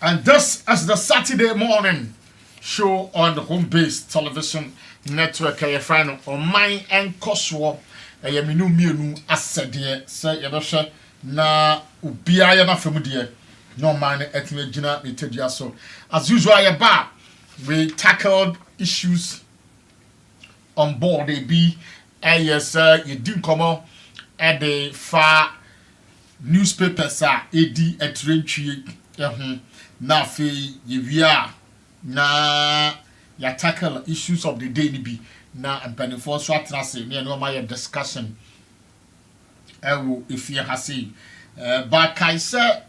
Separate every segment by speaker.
Speaker 1: And this is the Saturday morning show on the home-based television network. I find Oman Nkosuo. I am new asset say yabasha na ubia na famudie. No man etime gina nitedia so. As usual, we tackled issues on board. They be yes, you didn't come out at the far newspapers are edi etrenchi na fe yewia na ya tackle issues of the day ni bi na mpanifo so atena se ne no my discussion ewo efie hase but kai say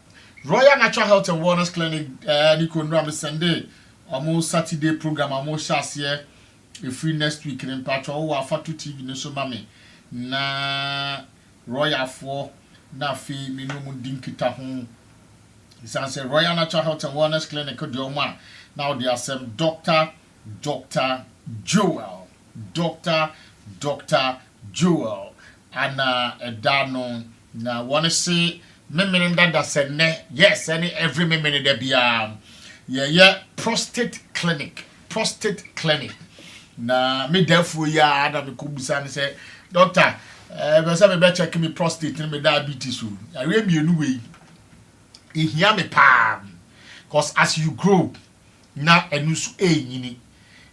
Speaker 1: Royal Natural Health and Wellness Clinic Nico Ndram Sunday almost Saturday program almost here free next week in patro wa fa to TV no so mame na Royal for na fi minimum dinkita ho. It's a Royal Natural Health and Wellness Clinic de Oman. Now there are some Dr. Joel and Dano na wanna say me that said ne yes any every minute there be prostate clinic na me therefore ya na me kubisa say doctor be be check me prostate me diabetes so I read me anyway e hear me palm cause as you grow na enu so nyini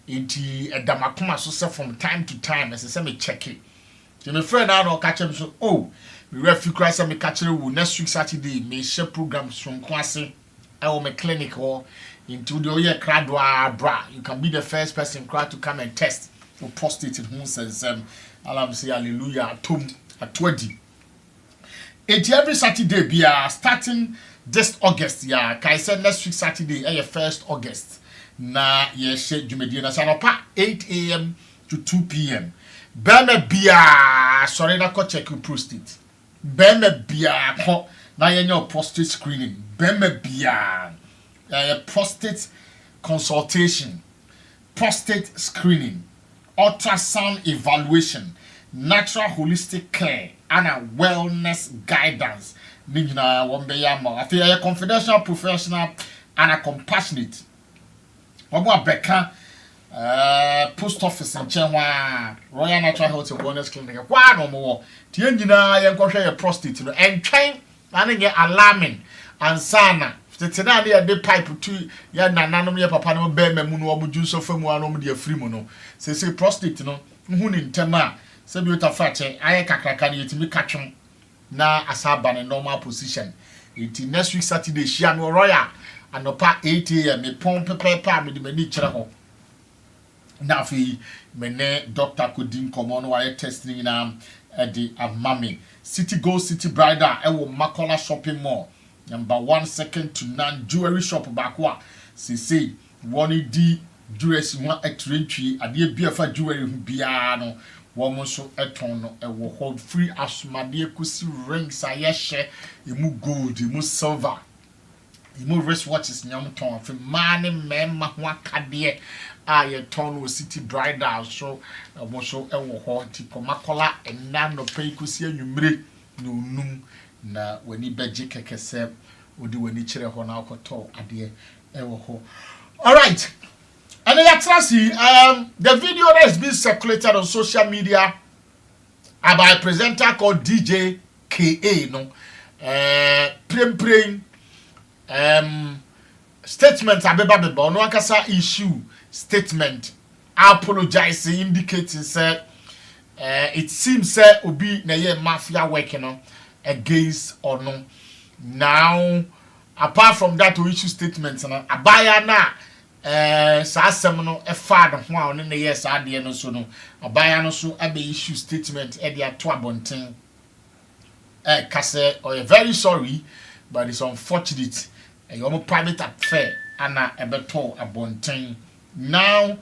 Speaker 1: enti edamakoma so say from time to time as say me check it so my friend now catch him so oh me refi cry say me catch you next week Saturday me share programs from kwase I will my clinic or into the year cradwa bra you can be the first person to come and test for prostate in who says alam say hallelujah at 20 every Saturday be starting this August kai said next week Saturday 1st August na ye share jumedi na sanopa 8 a.m. to 2 p.m. Beme bia sorry na ko check your prostate beme bia ko na ye your prostate screening beme bia prostate consultation prostate screening ultrasound evaluation natural holistic care and a wellness guidance nina wombeya ma afi a confidential professional and a compassionate omo abeka post office in Chenwa Royal Natural Health and Wellness Clinic kwa no mo tie nyina ye nkohwe ye prostate no entwen na ne alarming ansana tetina na de pipe to ya nananom ye papa no be mamu no obuju so famu anom de afiri mu no se prostate no hu ni ntema se bi utafache aye kakraka ne yetimi katwem na asaba ne normal position it next week Saturday shia no Royal anopa 8 a.m. me pon pepepa me de mani kire ho na fi me ne doctor kodin komo no wa testing na di amami City Gold City Bridal ewo Makola shopping mall number 1 second to none jewelry shop bakwa say one di dress one etrentry ade bia fa jewelry hu bia no wo so eton no ewo hold free asumade kusi rings ayehye emu gold emu silver emu wristwatches nyam ton afi mane mema ho akade aye ton wo City Bridal so wo so ewo ho ti Makola enna no pay kusi anwumre no num na wani beje kekese odi wani kire ho na akoto ade ewo ho. All right, and the video that has been circulated on social media about a presenter called DJ KA no praying statement abeba no akasa issue statement apologizing indicating say it seems say obi na ye mafia working no against or no. Now apart from that to issue statements na abaya na sa asem no e fa de ho a no yes ade no so no abaya no so abe issue statement e dia to abonten kase or very sorry but it's unfortunate your private affair ana ebeto abonten now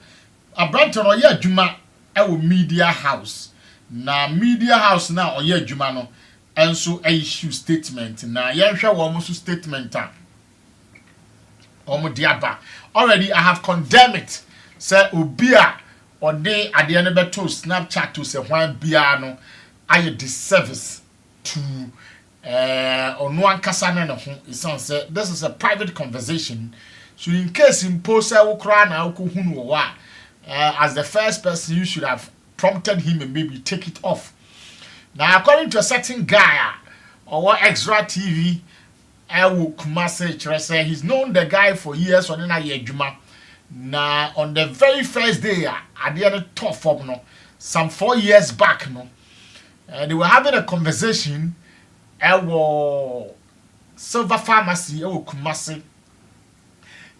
Speaker 1: abranton o ye adwuma e wo media house na media house na o ye adwuma no enso issue statement na yenhwe wo mo so statement a diaba already I have condemned it say obia ode ade no beto Snapchat to say hwan bia no aye disservice to ono ankasa na ho it sounds say this is a private conversation, so in case impose wo kra na wo hunu wo as the first person you should have prompted him and maybe take it off. Now according to a certain guy or extra TV will Kumase, he's known the guy for years on na yedwuma. Now on the very first day at the other top form no some 4 years back no they were having a conversation Silver Pharmacy Kumase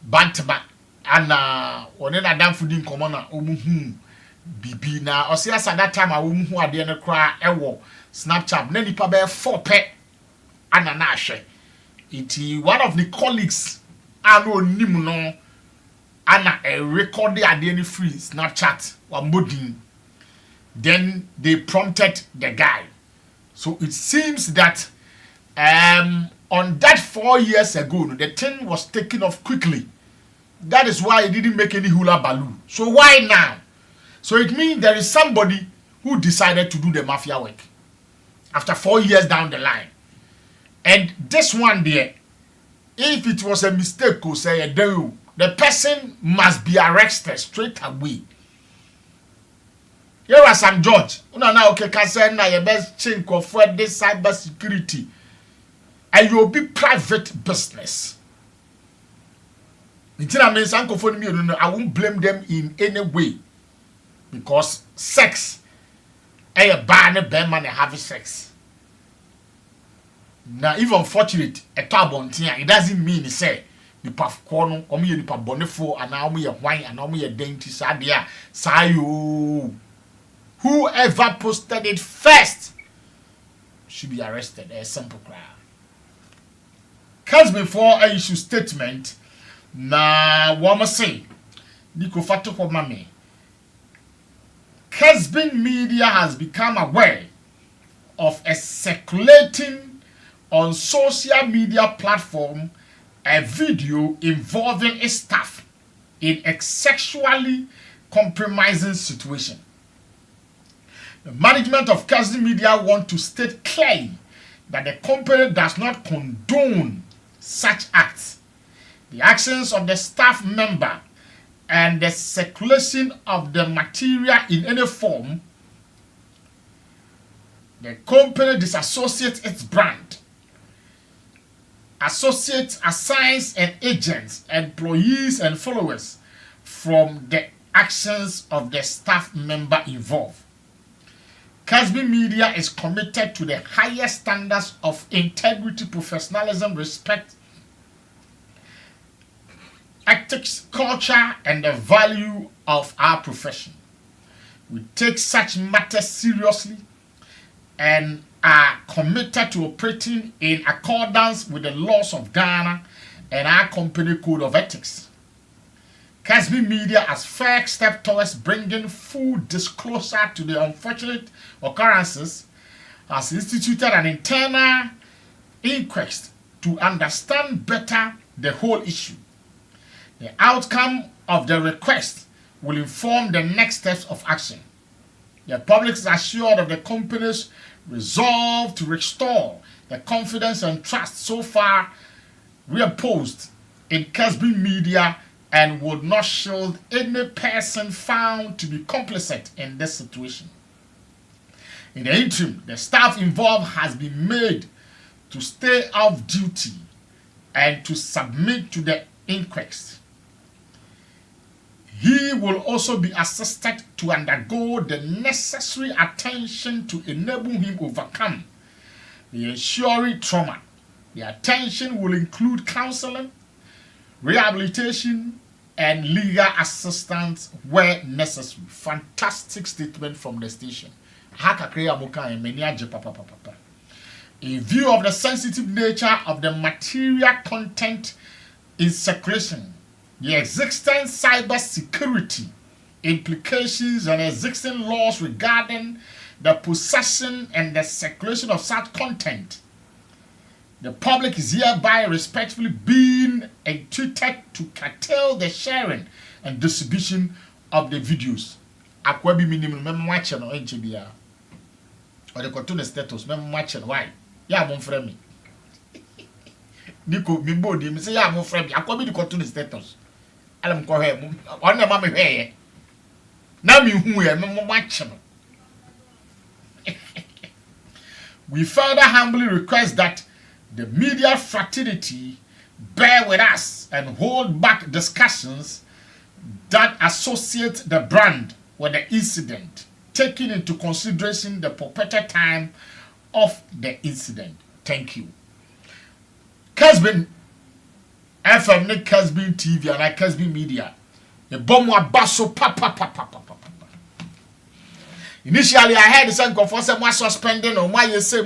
Speaker 1: Bantaba and on na dan fooding common omuhu bibi na osias at that time omuhu ade no kra Snapchat na nipa be 4 pe ana na ahwe iti one of the colleagues ano nim no ana record the ade free Snapchat wa modin. Then they prompted the guy. So it seems that on that 4 years ago, the thing was taken off quickly. That is why it didn't make any hula baloo. So why now? So it means there is somebody who decided to do the mafia work after 4 years down the line. And this one there, if it was a mistake, the person must be arrested straight away. Here was some judge. Now okay, can say na your best chink of this cyber security. And you'll be private business. I won't blame them in any way. Because sex, a ban man having sex. Now, if unfortunate, a tabon it doesn't mean say the puff corner, or me the bonifo, and now me a wine, and now me a dainty sadia, sayo. Whoever posted it first should be arrested. A simple crime. Cause before I issue statement, na wama say, Niko fato for mame. Casbin Media has become aware of a circulating on social media platform a video involving a staff in a sexually compromising situation. The management of Casbin Media want to state clearly that the company does not condone such acts. The actions of the staff member and the circulation of the material in any form, the company disassociates its brand, associates, assigns, and agents, employees, and followers from the actions of the staff member involved. Casbin Media is committed to the highest standards of integrity, professionalism, respect, ethics, culture, and the value of our profession. We take such matters seriously and are committed to operating in accordance with the laws of Ghana and our company code of ethics. Casbin Media has first step towards bringing full disclosure to the unfortunate occurrences, has instituted an internal inquest to understand better the whole issue. The outcome of the request will inform the next steps of action. The public is assured of the company's resolve to restore the confidence and trust so far reposed in Casbin Media and would not shield any person found to be complicit in this situation. In the interim, the staff involved has been made to stay off duty and to submit to the inquest. He will also be assisted to undergo the necessary attention to enable him overcome the ensuing trauma. The attention will include counseling, rehabilitation, and legal assistance where necessary. Fantastic statement from the station. In view of the sensitive nature of the material content in circulation, the existing cyber security implications and existing laws regarding the possession and the circulation of such content, the public is hereby respectfully being entreated to curtail the sharing and distribution of the videos. Akwabi minimum watching or NGBR or the cartoon status, watching why ya mo frɛ me Niko mi body me say ya mo frɛ me akɔbi di kɔto the status alam kɔ hɛ mo ɔno na ma me hwɛ yɛ na mi hu yɛ me mo match no. We further humbly request that the media fraternity bear with us and hold back discussions that associate the brand with the incident, taking into consideration the purported time of the incident. Thank you. Casbin FM, ne Casbin TV, and Casbin Media. The bomb was basso papa. Initially, I had the same confusion, why suspending or why you say.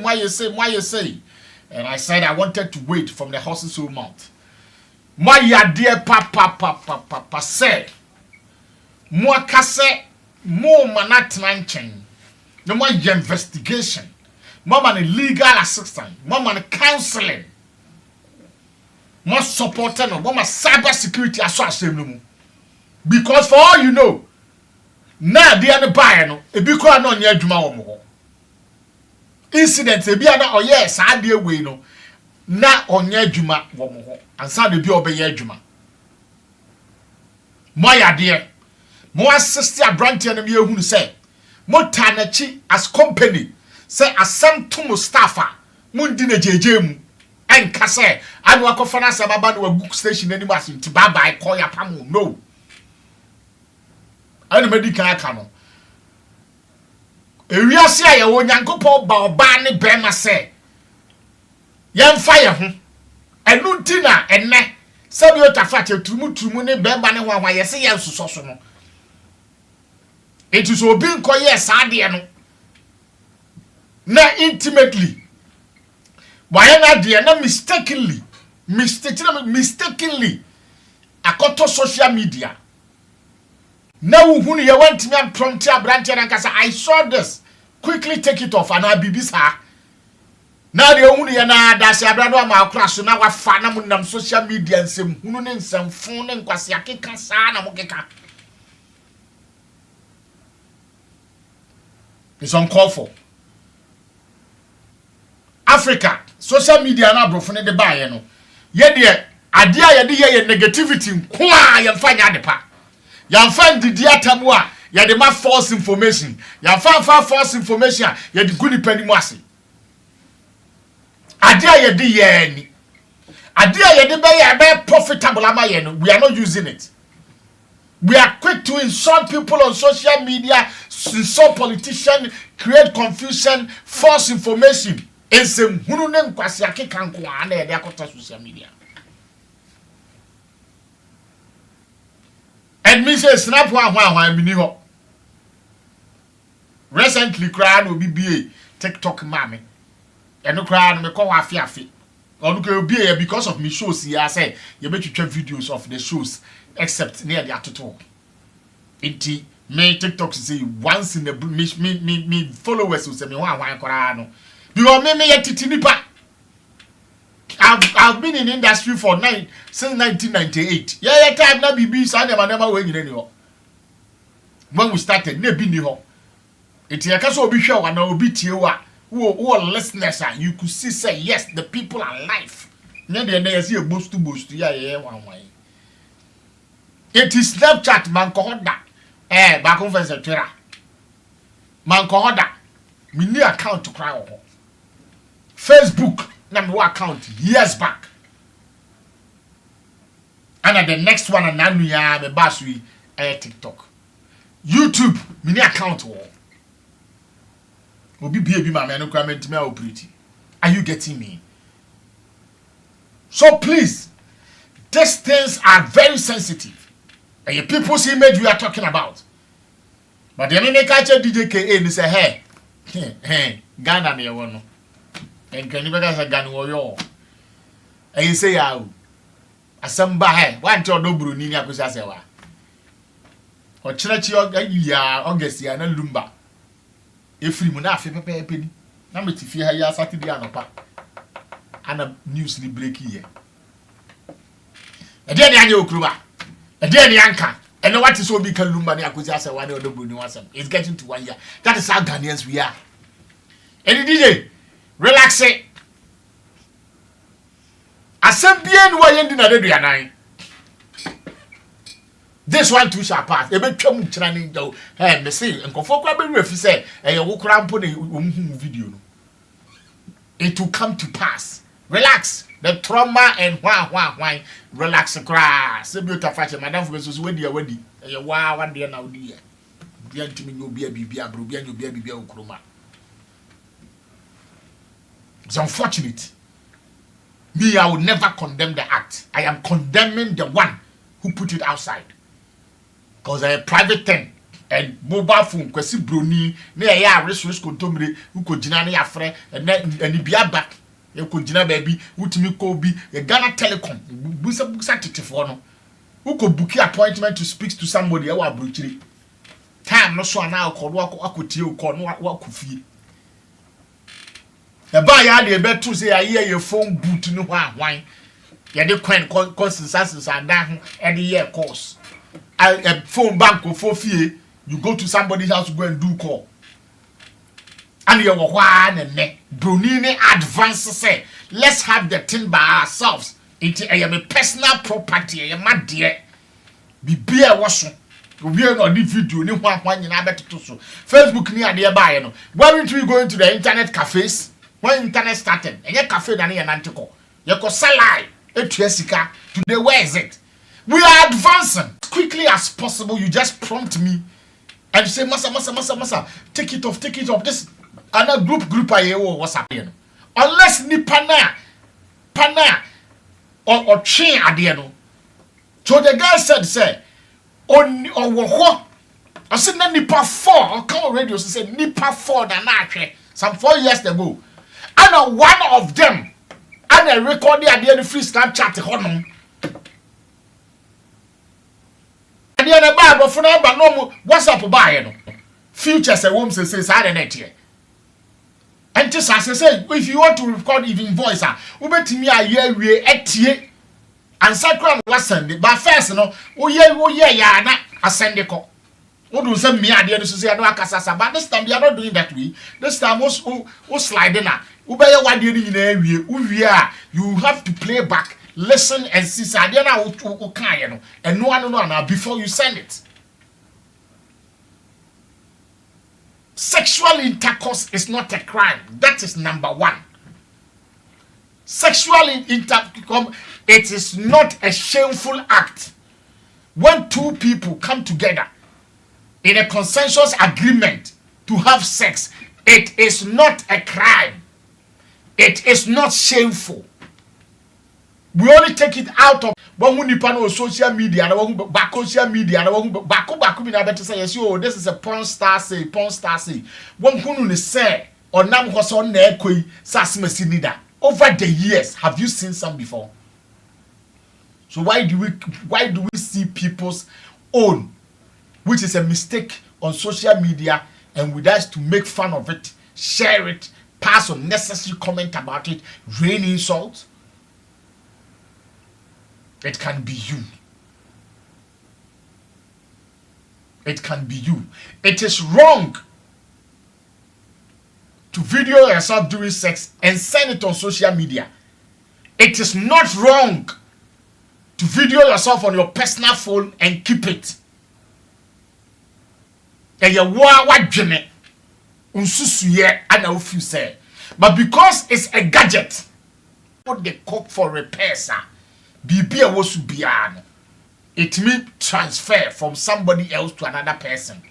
Speaker 1: And I said I wanted to wait from the horse's whole mouth. My dear papa said, more casse, more manatranching, no more investigation, more money legal assistance, more money counseling, more support, and more cyber security association. Because for all you know, na de ane buy no ebi kwa no nya adwuma wo mo incident ebi ana oye saa de we no na onya adwuma wo mo ho ansa de bi obeye adwuma mo ya de mo assist abranti na me ehunu say mo tanachi as company say asem to mo staffer mo ndi na jeje mu enka say anu akofa na sababa na wagu station ani ma sin ti bye call ya pam no. Ani medical aka no ewiase a ye wo nyankopon ba oba ne bema se yemfa ye ho enu ntina enne sabi o tafa turumu ne bema ne hwa ye se ye nsoso so no etu so obi nkoye saade no na intimately why na de na mistakenly akoto social media. Now who you went to me and prompt your branch and I saw this. Quickly take it off and I'll be this her. Now the only that's a brother my class, so now I find them social media and some hunin some phone and quasiaki casana mokeka. It's uncalled for. Africa, social media now brofone de buy no. Yet dear, idea ye negativity, kwa you find out the part. Yan find the diatamwa, ya de ma false information. Yan find false information, ya de guni penny mwasi. Adia ya di ye ni. Adia ya de be profitable ama ye no. We are not using it. We are quick to insult people on social media, insult politicians, create confusion, false information. Ensem hunu ne nkwasi akeka nko na ye de akota social media. And me say snap one mini ho. Recently cry no BBA TikTok mame. And no cry no me call afi. Or no BBA because of me shows here say you make you videos of the shows except near the atoto. Inti me TikTok say once in the me followers will say me one cry no. Because me yet titinipa. I've been in industry for since 1998. Yeah, time na BB so I never when you know. When we started, ne bi ni ho. It ya kaso obi hwe wa na obi tie wa. Who listeners are you could see say yes, the people are alive. Ne de na yesi boost ya wan. It is Snapchat man ko hoda. Back on Twitter. Man ko hoda. Me ni account to cry ho. Facebook number account years back. And at the next one and now we are the basui TikTok. YouTube mini account wo. Obi baby my man no comment me operate. Are you getting me? So please, these things are very sensitive. And your people's image we are talking about. But the enemy catch DJ KA and say hey Ghana me one. And can you make us a gun warrior? And you say, "Oh, asamba he, one to no bruni ni akusa sewa." O chirechi ya August ya na lumba. Efri mu na afi pepe ni. Na metifi ha ya Saturday anopa. Ana news ni break here. E dey ni anya okruba. E dey ni anka. And what is so big lumba ni akusa sewa ni odobruni wasem. It's getting to 1 year. That is how Ghanaians we are. And DJ relax it. Assembly no way ending na aduanan. This one too shall pass. Ebe twam nkyerane do. Hey, me say nkofo kwa be refi say wo kura mpo na hu video no. It will come to pass. Relax. The trauma and why relax cry. Say beautiful fashion madam for so wedi wedi. Wa one day na odi ya. Bia ntimi no bia bibia bro bia no bia bibia okroma. It's unfortunate. Me, I will never condemn the act. I am condemning the one who put it outside. Because a private thing and mobile phone, kwesi broni, ne ya risk kontomre, who could jina ya fre, and bia back. You could jina baby, utimi ko bi, a Ghana Telecom, busa titifono. Who could book your appointment to speak to somebody who are bruchiri. Time no so now called Wakuti, call no Wakufi. The buyer they bet to say I hear your phone boot no wine. Ya de quen consensus and down any year course. A phone bank or for fee, you go to somebody's house to go and do call. And you one and ne Brunini advances say, let's have the thing by ourselves. I am a personal property, I am my dear. Be beer washing. We are not the video, ni one in Abet to so. Facebook near nearby. No. Why don't we go into the internet cafes? When internet started, and your cafe than an antico. You could sell lie, a Jessica, today where is it? We are advancing as quickly as possible. You just prompt me and say, Massa, take it off. This another group I hear what's happening. Unless ni pana or chain adiano. So the guy said, say, on or what? I said, nipa 4. I come radio say nipa 4 than actually some 4 years ago. And one of them, and I recorded at the end of free Snapchat honum. And the other Bible for now, but no what's up by futures a woman says I don't know. And just as I say, if you want to record even voice, over to me a year we at ye and sacred was Sunday, but first no, yeah, I send the call. What do some me idea to say I know Casasa, but this time we are not doing that way. This time was sliding out. You have to play back, listen and see. And no one before you send it. Sexual intercourse is not a crime. That is number 1. Sexual intercourse, it is not a shameful act. When 2 people come together in a consensus agreement to have sex, it is not a crime. It is not shameful. We only take it out of when we depend on social media and back social media and back me better say yes, oh, this is a porn star say. One who say or nam was on there sasmesinida. Over the years, have you seen some before? So why do we see people's own, which is a mistake on social media, and with us to make fun of it, share it, pass unnecessary comment about it, rain insults? It can be you. It can be you. It is wrong to video yourself doing sex and send it on social media. It is not wrong to video yourself on your personal phone and keep it. But because it's a gadget, what they cook for repairs, it means transfer from somebody else to another person.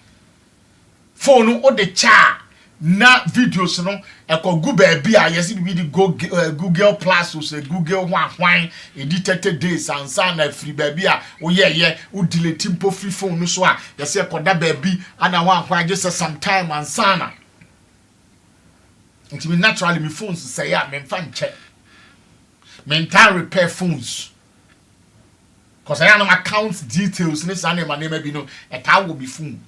Speaker 1: Phone or the cha na videos no e ko Google bia yes we the Google Plus or say Google one edited days and san na free baby a wo ye wo delete mpo free phone no so a yes e ko da baby ana one just some time and sana. It mean naturally me phones say ya me fan check. Me can repair phones. Cause I have no account details. This name my name be no. A car will be phone.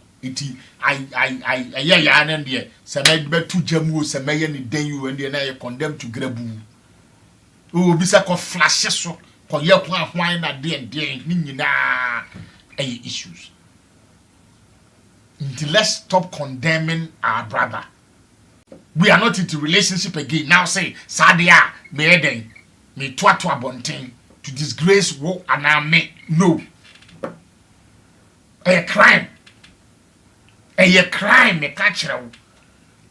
Speaker 1: I yeah and there. Some be two jamu. Some may any day you and then I condemn to grabu. Oh, be such a flashes so. Cause you want wine at day and day. Nina any issues. Until let's stop condemning our brother. We are not into relationship again. Now say Sadia me then. me to abonten to disgrace wo aname no a crime me catch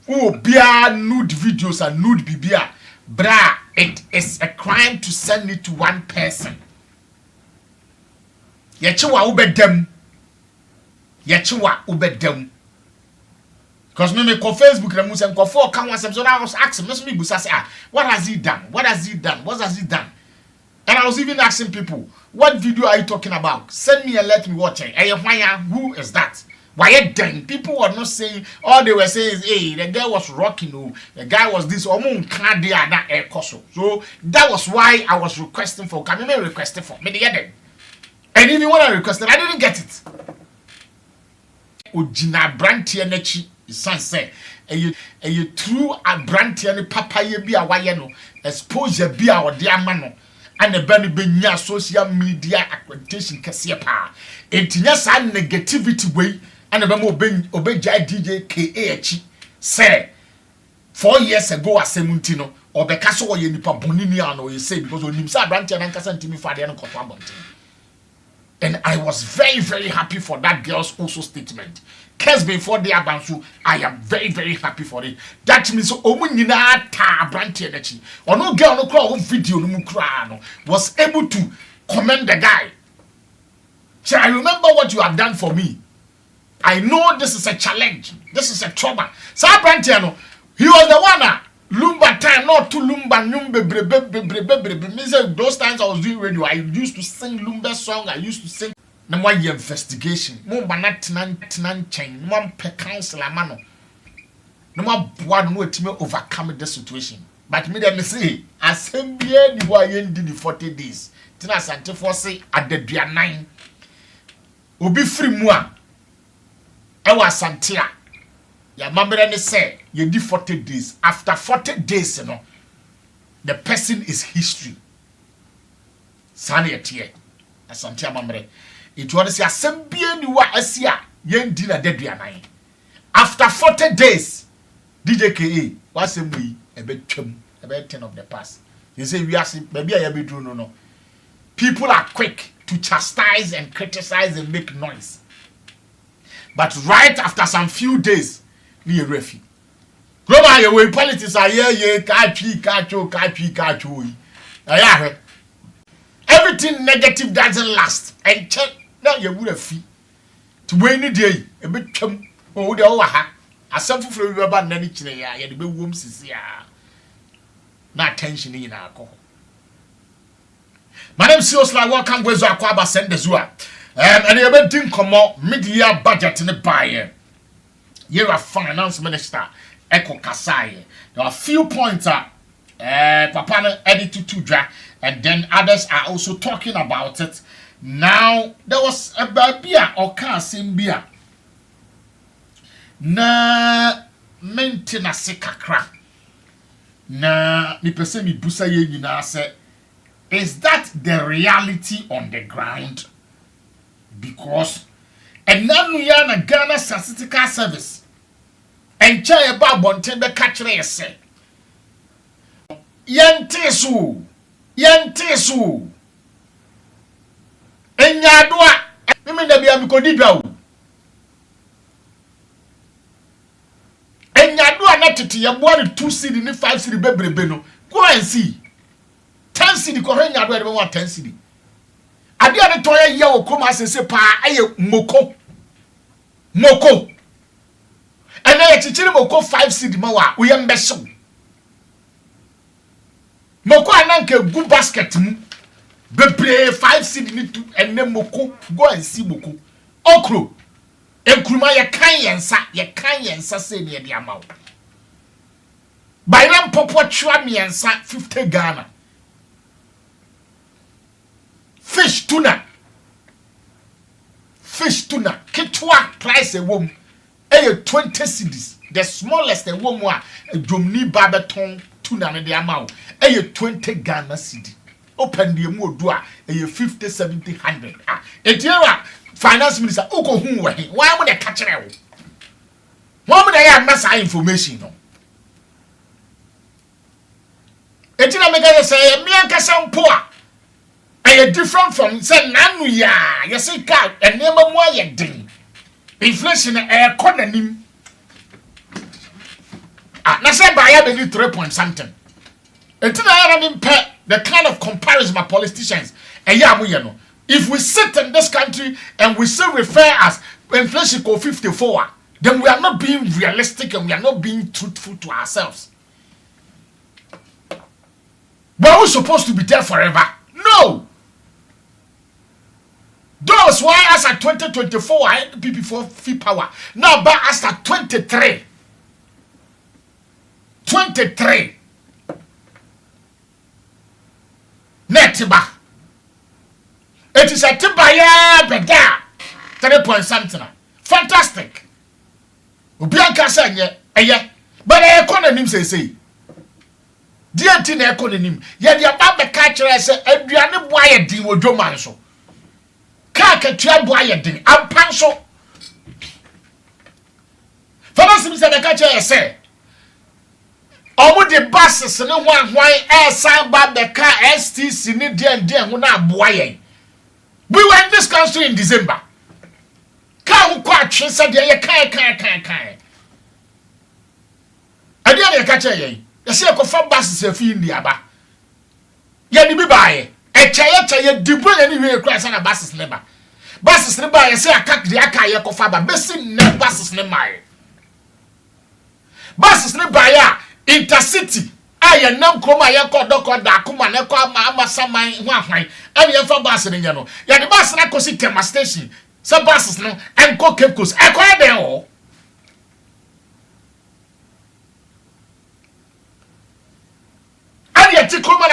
Speaker 1: oh bia nude videos and nude bibia bra it is a crime to send it to one person yechiwa ubedem because me call Facebook na musa nko for kan wasem so now I was asking me busa say what has he done what has he done and I was even asking people what video are you talking about send me and let me watch it who is that why then people were not saying all they were saying is hey the guy was rocking oh the guy was this omo nka dey na Nkosuo so that was why I was requesting for can me requesting for me the and even when I requested I didn't get it Ojina brantie nachi isan say eye true abrantie ne papa ye bi a waye no exposure bi a ode ama no and ebe no benya social media accreditation kese pa entinya sa negativity way and ebe mo obegja DJ KA achi say 4 years ago asemunti no obeka so wo ye nipa bonini an o ye say because onim sa brantie na nkasa ntimi fade no koto abonten. And I was very, very happy for that girl's also statement. Case before the abansu, I am very, very happy for it. That means omunina ta branti energy. Or no girl no crowd video no mukra was able to commend the guy. So I remember what you have done for me. I know this is a challenge. This is a trouble. So branti he was the one Lumba time, not to Lumba Numbe means those times I was doing radio. I used to sing Lumba song. I used to sing no more investigation. Mumba not chain, one per council mano. No more one way to overcome the situation. But me them say, assembly the boy did the 40 days. Tina Sante for say at the dia 9. Obi free moi. I was Santia. Ya mamre ne say you did 40 days. After 40 days, you know, the person is history. Sani etie. Asantia mamre. It was say asembie ni wa asia yen di na dedua nan. After 40 days, DJ KA was we a bit 10 of the past. You say we are maybe I be no. People are quick to chastise and criticize and make noise. But right after some few days, ni refi global your way politics are everything negative doesn't last and check now you would have fee to win the day a bit chum oh the over ha asem fufure we ba nani kire ya ye de be wom sisi ya na attention in alcohol. My name is Siosla welcome go zo akwaba send the zua and you be din komo mid-year budget in the buy. You're a finance minister, Eko Kasai. There are a few points, Papa edited to drag, and then others are also talking about it. Now, there was a babia or car simbia. Na maintenance kakra. Na mi pese mi busa ye nyina say, is that the reality on the ground? Because and now we are in Ghana Statistical Service. And Chaya Babonte be catch say. Yantesu. Enyadwa. Mimi na bia mikodidwa. Enyadwa na tete ya boa 2 cedi ni 5 cedi bebrebe no. Go and see. 10 cedi ko enyadwa de be 10 cedi. Ade ade to ye wo koma asese pa aye moko and na ye chichiri moko 5 cedi ma wa wo ye mbehyew moko ananka gu basket mu bebre 5 cedi ni tu enne moko go and see moko okro enkuruma ye kan yensa se ne de amawo bayram popo twa miensa 50 Ghana. Fish tuna kitwa price a wom 20 cedis the smallest a wom a jomni babeton tuna ne de amount 20 Ghana cedi open the mu odu a 50 70 100 etiera finance minister uko hu we why mo de ka kire wo why mo de ya massa information no Etina mega say me ankasa mpo a e different from say nanu ya say ka enema mu aye din inflation e ko nanim na say buy be 3 point something etina ya na mpe the kind of comparison my politicians no if we sit in this country and we still refer as inflation go 54 then we are not being realistic and we are not being truthful to ourselves. But we're supposed to be there forever. No. Those why as at 2024 I had before free power. Now but as at 23. Netiba. It is a tibaya beda 3 point something. Fantastic. Ubianka say eye. But I economy say. DNT na economy. Ye dia ba be ka kire say aduane bo aye din odwoman so. Ka katua bo aye din ampan so. Fancy say be ka kire say omo de buses ne hwan san ba be ka STC ne den ho na abo aye. We were in this country in December. Ka ho kwa twe say de ye kan. Adia ye ka kire ye. Yes, I go for buses a few in the Aba. Ye be by a chair, debut anyway, crash and a buses never. Buses never, I say, I cut the Akaya Kofaba, besting no buses never. Buses never, intercity. I am no coma, I call Doctor Dakuma, I call Mamma Sama, and you for buses in Yano. Yet the bus I could see Tema Station, some buses no, and cook Kepkus. I call them all.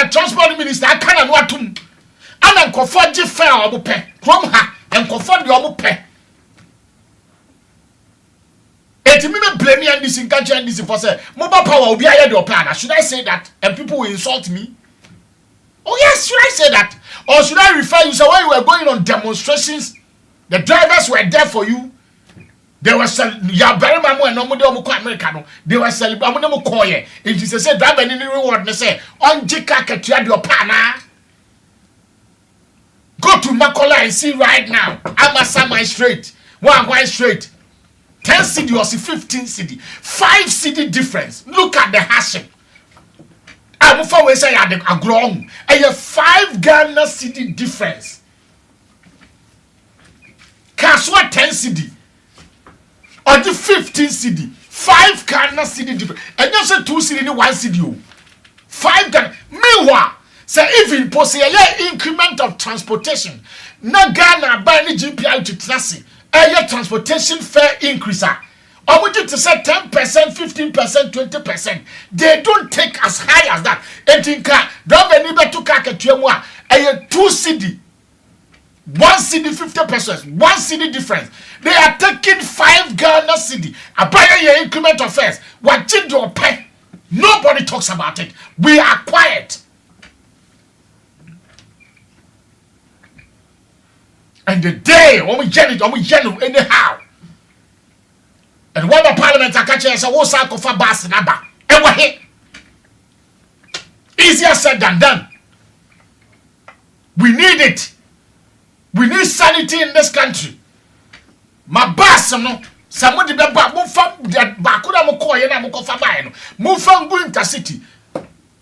Speaker 1: The transport minister I can't know to and comfort the fair or pay from her and comfort the omu pay. It me blame me and this in country and this for say mobile power will be higher your plan. Should I say that and people will insult me? Oh yes, should I say that? Or should I refer you so when you were going on demonstrations, the drivers were there for you? They were ya very mamu and no mo ko America. They were celebrating mo ko ye. If you say driver any reward they say on jika ketua de opana. Go to Makola and see right now. Amasama straight. One straight. 10 cedi or 15 cedi. 5 cedi difference. Look at the hashing. I'm for we say a grown. And a 5 Ghana cedi difference. Kaswa 10 cedi. Or the 15 cedi, 5 Ghana cedi different, and you say 2 cedi, 1 cedi. 5 Ghana. Meanwhile, say if you post a increment of transportation, na Ghana buy any GPI to Trasi, a transportation fare increase. I want you to say 10%, 15%, 20%. They don't take as high as that. And think don't any better to Tuamwa, a 2 cedi. 1 cedi 50%, 1 cedi difference. They are taking 5 Ghana cedi. I buy your increment of first. What did you pay? Nobody talks about it. We are quiet. And the day when we get it anyhow. And when the parliament are catching us, what's our for bus number? And we're hit. Easier said than done. We need it. We need sanity in this country. My boss, no. Somebody be back. Move from that Bakuna Mokoya na Mokofa Bayano. Move from go intercity.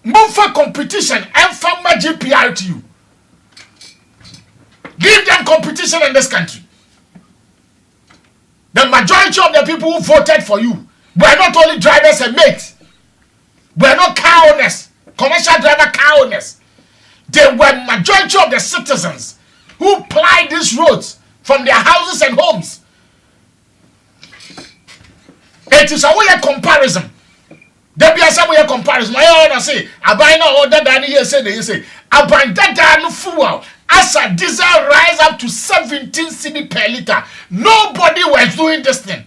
Speaker 1: Move for competition and from my GPR to you. Give them competition in this country. The majority of the people who voted for you were not only drivers and mates. Were not car owners, commercial driver car owners. They were majority of the citizens who ply these roads from their houses and homes. It is a way of comparison. There be a some way of comparison. I want to say, I buy no order than you say, I buy that no fuel. As a diesel rise up to 17 cedi per liter. Nobody was doing this thing.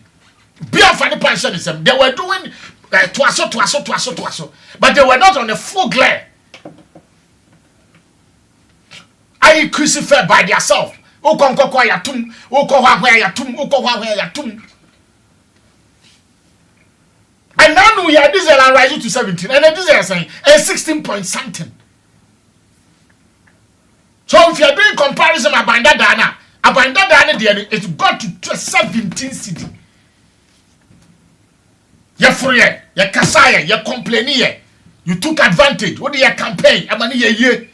Speaker 1: Beer for the pensionism. They were doing twaso. But they were not on the full glare. I crucified by themselves. And now we are diesel and rising to 17, and the diesel is saying 16 point something. So if you are doing comparison, Abanda Dana, it's got to 17 city. You're free, you're kasaya, you're complaining, you took advantage. What do you campaign? Amani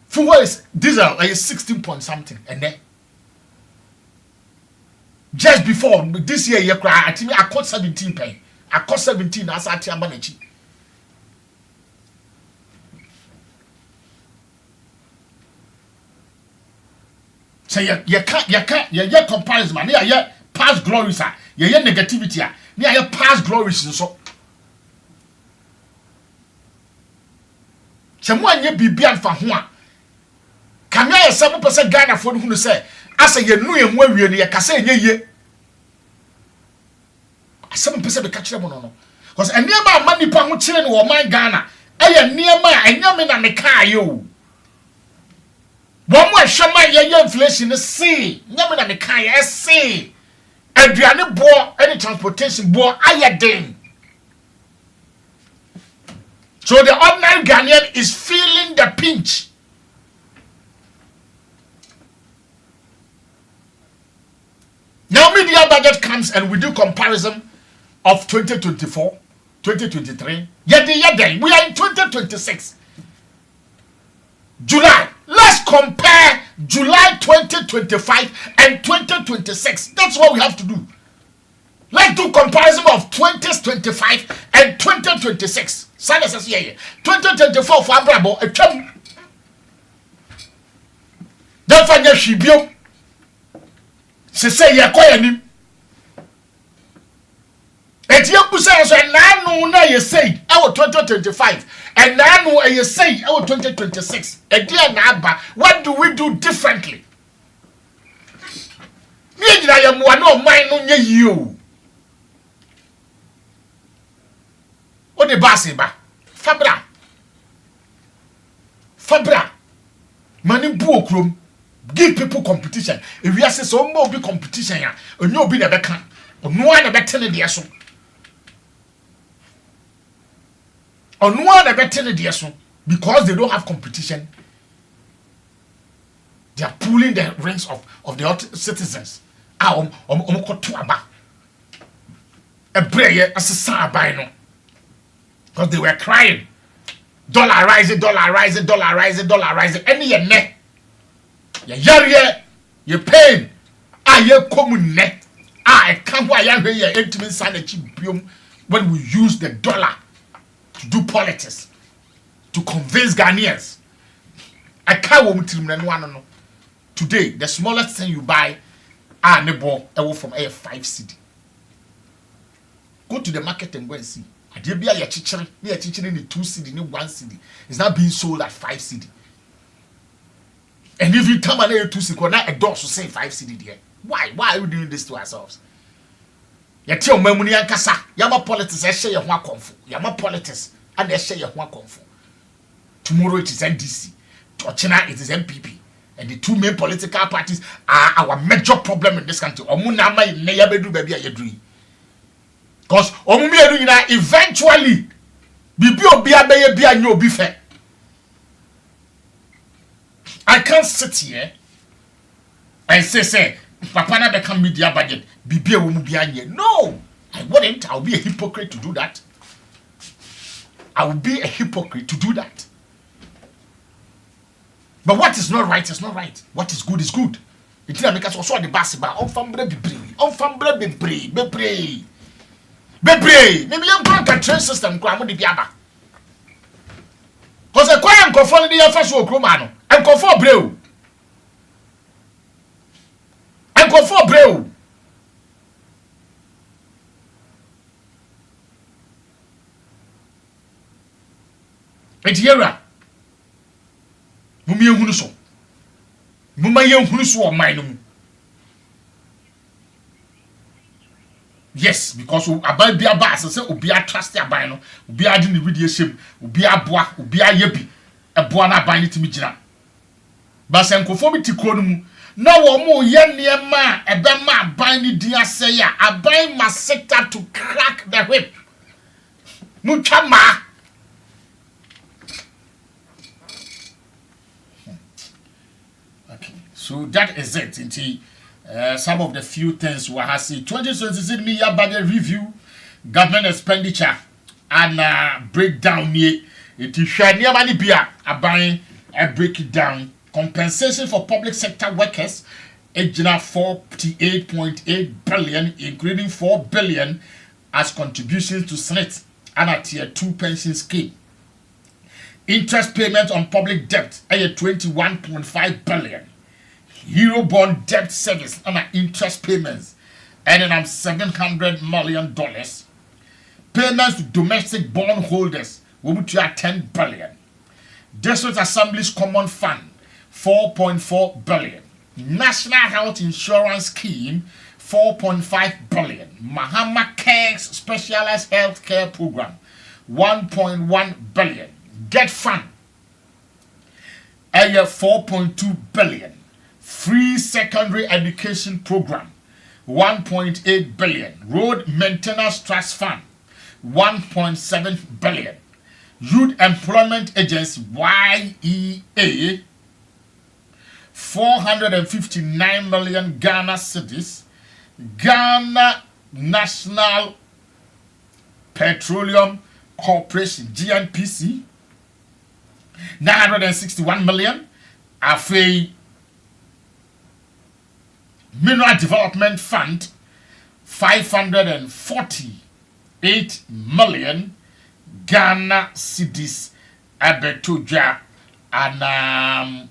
Speaker 1: for what is diesel 16 point something, and then just before this year, you cry. I think I caught 17 pay. I caught 17 as I tell Manachi. So you can't comparison, man. Yeah, past glories are. Yeah, negativity are. Yeah, past glories so. Someone ye be bian for one. Come here, 7% Ghana for who say. As a ye knew him where we are case ye 7% be catch them on. Because a nearby money pound children or my Ghana. Near my and yamin and the car you. One more shama ye inflation is see. Yamin and the car see. Adriana bore any transportation bore ayadin. So the ordinary Ghanaian is feeling the pinch. Now media budget comes and we do comparison of 2024, 2023. Yet we are in 2026. July. Let's compare July 2025 and 2026. That's what we have to do. Let's do comparison of 2025 and 2026. 2024 for Abrabo, a chum. Don't find your shibio. Say, you're calling and you say, now no, you say, our 2025, and now you say, our 2026. And dear Naba, what do we do differently? I am one of mine on you. What the Basiba? Fabra. Money bookroom. Give people competition. If you say so more be competition, and you'll be the better, or no one better than the assault. Or no one better than the assault because they don't have competition. They are pulling the ranks of the citizens. A prayer as a son by no. Because they were crying. Dollar rising, dollar rising, dollar rising, dollar rising. Any your neck. Your pain. Your common net. I can't why your intimate sanity when we use the dollar to do politics, to convince Ghanaians. I can't want to know. Today, the smallest thing you buy are nebo from a 5 cedi. Go to the market and go and see. I did be a teacher in the 2 cedi, 1 cedi. It's not being sold at 5 cedi. And if you tell me 2 cedi, now a dog should say 5 cedi there. Why? Why are we doing this to ourselves? You tell me money and kasa. Yama politics, I share your one comfort. Yama politics, and I share your one comfort. Tomorrow it is NDC. China it is MPP. And the two main political parties are our major problem in this country. Omunama in Neyabedu baby ayedri. Because eventually I can't sit here and say Papa na become media budget. No, I wouldn't. I'll be a hypocrite to do that. I would be a hypocrite to do that. But what is not right is not right. What is good is good. It didn't make us also the basketball. On fambre be pray. Maybe I'm going to train system. Kwamo di biaba. Cause a quiet and conform the first work romano and conform breu. And conform breu. Et yera. Mummy Hunuso. Mumay Hunuso or mine. Yes, because about be a bass, say, be a trusty abino, be a didn't read your ship, be a bois, be a yepi, a buana binding to me. But some conformity cronum, na wo mo ye niema ebe ma aban ni di ase ya aban ma sector to crack the whip mutama. Okay, so that is it. Indeed, some of the few things we have seen. 2026 year budget review, government expenditure, and breakdown here. It is near money beer, buying a break it down. Compensation for public sector workers, it's 48.8 billion, including 4 billion as contributions to Senate and a tier 2 pension scheme. Interest payment on public debt, 21.5 billion. Eurobond debt service and interest payments, ending up $700 million. Payments to domestic bond holders will be 10 billion. District Assembly's Common Fund, 4.4 billion. National Health Insurance Scheme, 4.5 billion. Mahama Cares Specialized Health Care Program, 1.1 billion. Get Fund, 4.2 billion. Free Secondary Education Program, 1.8 billion. Road Maintenance Trust Fund, 1.7 billion. Youth Employment Agency, YEA, 459 million Ghana cedis. Ghana National Petroleum Corporation, GNPC, 961 million. Afei Mineral Development Fund, 548 million Ghana cedis abetoja. And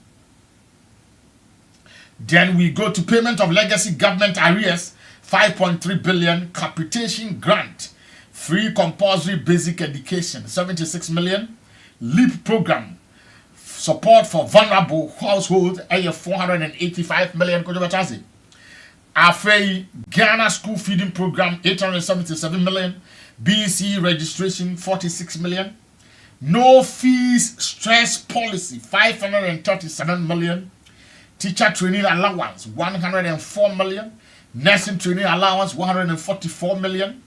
Speaker 1: then we go to payment of legacy government arrears, 5.3 billion. Capitation grant, free compulsory basic education, 76 million. LEAP program, support for vulnerable households, 485 million. Afei Ghana school feeding program, 877 million. BC registration, 46 million. No fees stress policy, 537 million. Teacher training allowance, 104 million. Nursing training allowance, 144 million.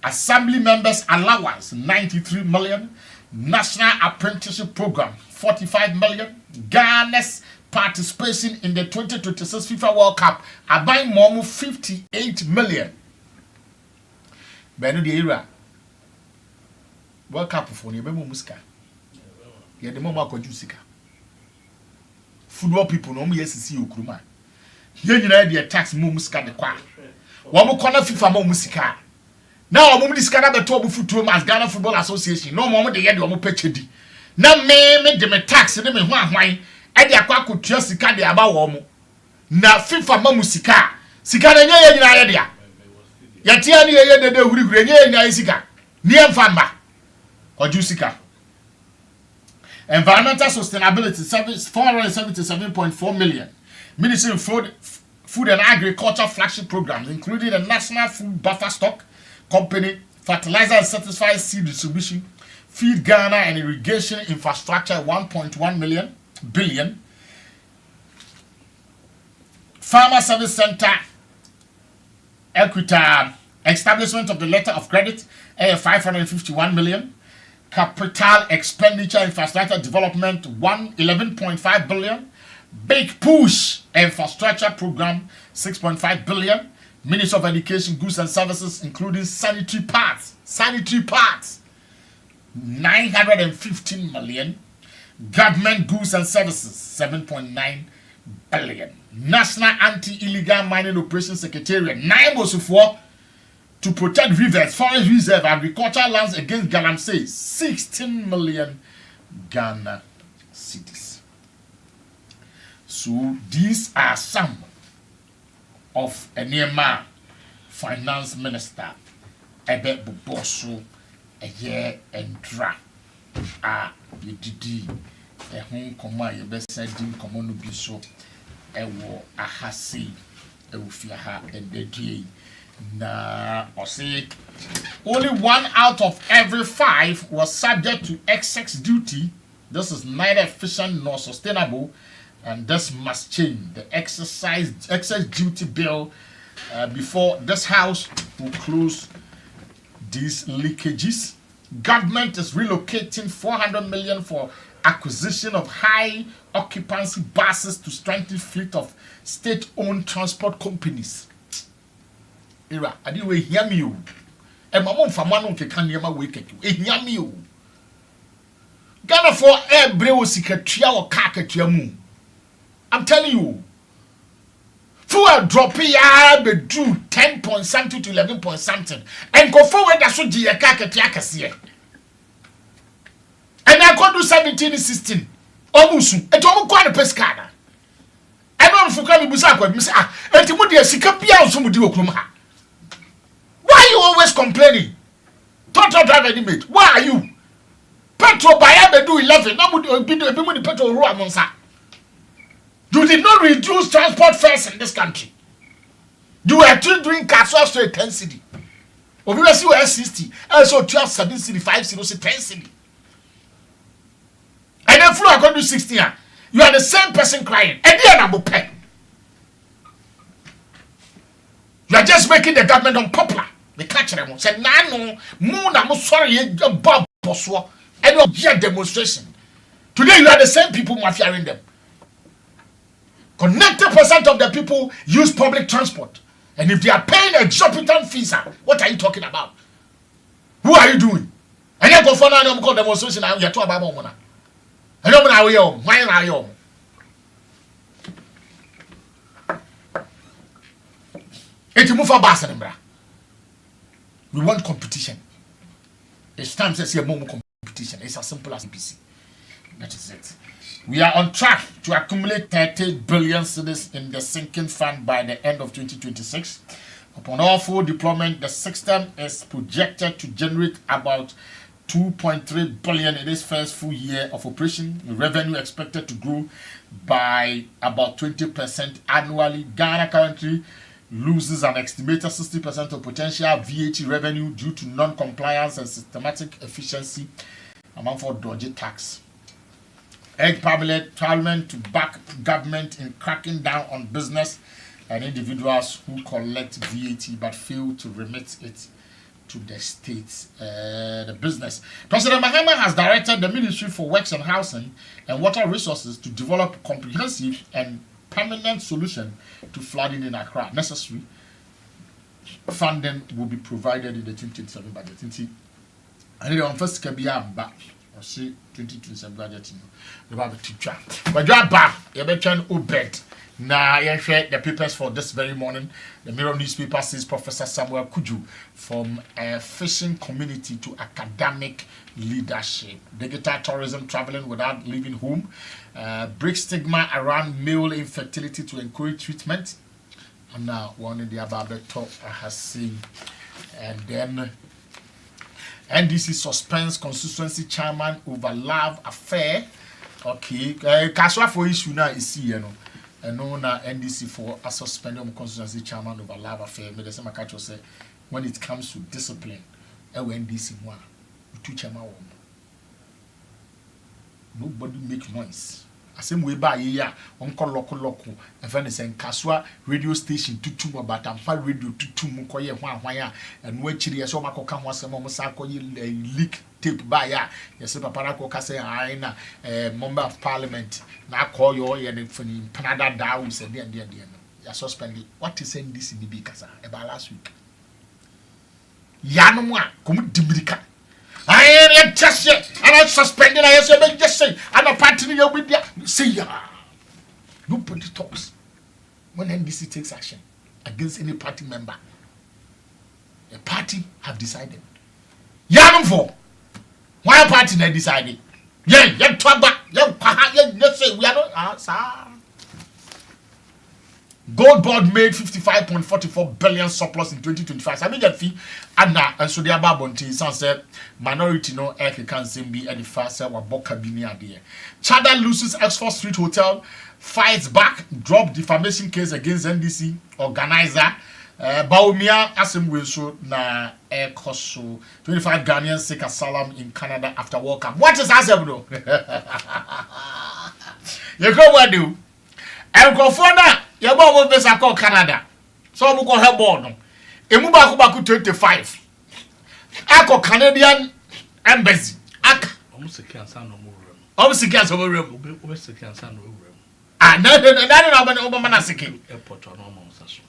Speaker 1: Assembly members allowance, 93 million. National apprenticeship program, 45 million. Ghana's participation in the 2026 FIFA World Cup, I buy more 58 million. Benu the era World Cup for you, Bemu Muska. Yeah, the mama could use football people no yes see Ukruma. Here you know the tax Muska the qua. One more corner FIFA Musika. Now, I'm going to scan the top of football as Ghana Football Association. No more the end of Pechedi. Now, me the tax in the wine. Edi akwa kutua sika de aba wo mo na FIFA mamusika sika na nye nyina ye dia yati ani ye de hurihuri nye nyina sika ni emfamba oju sika. Environmental sustainability service, 477.4 million. Ministry of Food and Agriculture flagship programs, including the National Food Buffer Stock Company, fertilizer and certified seed distribution, Feed Ghana and irrigation infrastructure, 1.1 billion. Farmer Service Center, Equita, establishment of the letter of credit, 551 million. Capital expenditure infrastructure development, 11.5 billion. Big push infrastructure program, 6.5 billion. Ministry of Education, goods and services, including sanitary parts, 915 million. Government goods and services, 7.9 billion. National Anti-Illegal Mining Operations Secretariat, 9 for to protect rivers, forest reserve, agricultural lands against Galamsey, 16 million Ghana cedis. So these are some of Enema Finance Minister Ebe Boboso Eye Endra Yedidi Ehun Koma Yebesa Dim Koma no bi so ewo ahase ewufia ha endedie na ose only 1 out of every 5 was subject to excess duty. This is neither efficient nor sustainable And this must change. The excess duty bill before this house will close these leakages. Government is relocating 400 million for acquisition of high occupancy buses to strengthen fleet of state-owned transport companies. Era, I didn't hear me. And my mom from one on Kekanyama wake hear me. Ghana for every secretary or kakatriamu. I'm telling you. Fuel drop here be do 10 point something to 11 point something. And go forward that should be a kakatiakasi. And I go do 17 16. Almost. And to go on the pescana. I don't forget me busako. Me say and to mudi sikapia usumudi okroma. Why are you always complaining? Total driver limit. Why are you? Petrol buyer be do 11. Nobody be the petrol row amonsa. You did not reduce transport fares in this country. You were still doing Nkosuo straight 10 cedi. Obi see we 60. Also 12 7 cedi 5 cedi 10 cedi. And then flow according to 60. You are the same person crying. And then I'm okay. You are just making the government unpopular. The catch them said, "No, moon, I'm sorry, Bob Boswo." And you demonstration. Today you are the same people mafiaing them. 90% of the people use public transport. And if they are paying exorbitant fees, what are you talking about? Who are you doing? And you go for now, I'm called demonstration. I'm here to about Mona. I don't know why are you? It's move for Bassambra. We want competition. It's time to see a more competition. It's as simple as ABC. That is it. We are on track to accumulate 30 billion cedis in the sinking fund by the end of 2026. Upon all full deployment, the system is projected to generate about 2.3 billion in its first full year of operation. The revenue expected to grow by about 20% annually. Ghana currently loses an estimated 60% of potential VAT revenue due to non-compliance and systematic efficiency among for dodgy tax. Urge Parliament to back government in cracking down on business and individuals who collect VAT but fail to remit it to the states, the business. President Mahama has directed the Ministry for Works and Housing and Water Resources to develop comprehensive and permanent solution to flooding in Accra. Necessary funding will be provided in the 2027 budget. And the first can be back. Or see 2027 budget. But you are back. You better obed. Now, you share the papers for this very morning. The Mirror newspaper says Professor Samuel Kuju from a fishing community to academic leadership. Digital tourism, traveling without leaving home. Break stigma around male infertility to encourage treatment. And now, one in the Ababe talk has seen. And then NDC suspends constituency chairman over love affair. Okay. Kaswa for issue now is here, and no na NDC for a suspended constituency chairman over love affair. Me the same catch say when it comes to discipline, NDC one, two chairman one. Nobody make noise. Same way by here, uncle loco, and friend is Nkosuo radio station tutu about and radio tutu mukoye why and when chili so makoka was a momosako leak tape by ya. Yes, Papa Coca say I member of parliament now call your and funny Panada Downs and the you suspended. What is saying this in the Bicasa about last week? Yanuma, come Dibrica. I am just yet, and I suspended. I just say, I'm a party with you. Say, yeah. Nobody talks when NDC takes action against any party member. The party have decided. Yeah, for why party they decided? Yeah, trouble. Yeah, say we are not. Sir. Gold board made 55.44 billion surplus in 2025. I mean that fee, and so the ababonti said minority no air can be at the first wa boka bini idea. Chada loses Oxford Street Hotel, fights back, drop defamation case against NDC organizer. Baumia Asimwe so na Nkosuo 25 Ghanaians seek asylum in Canada after World Cup. What is Asimwe? You go what do? Nkosuo na ye ba wo visa call Canada. So mo ko he ball no. Emu ba ko 25. Ako Canadian embassy. Aka
Speaker 2: Omusiki ansa no mo wura.
Speaker 1: Omusiki ansa mo wura.
Speaker 2: Omusiki ansa no wura.
Speaker 1: Ah, na Obama na siki.
Speaker 2: Airport no ma onsa so.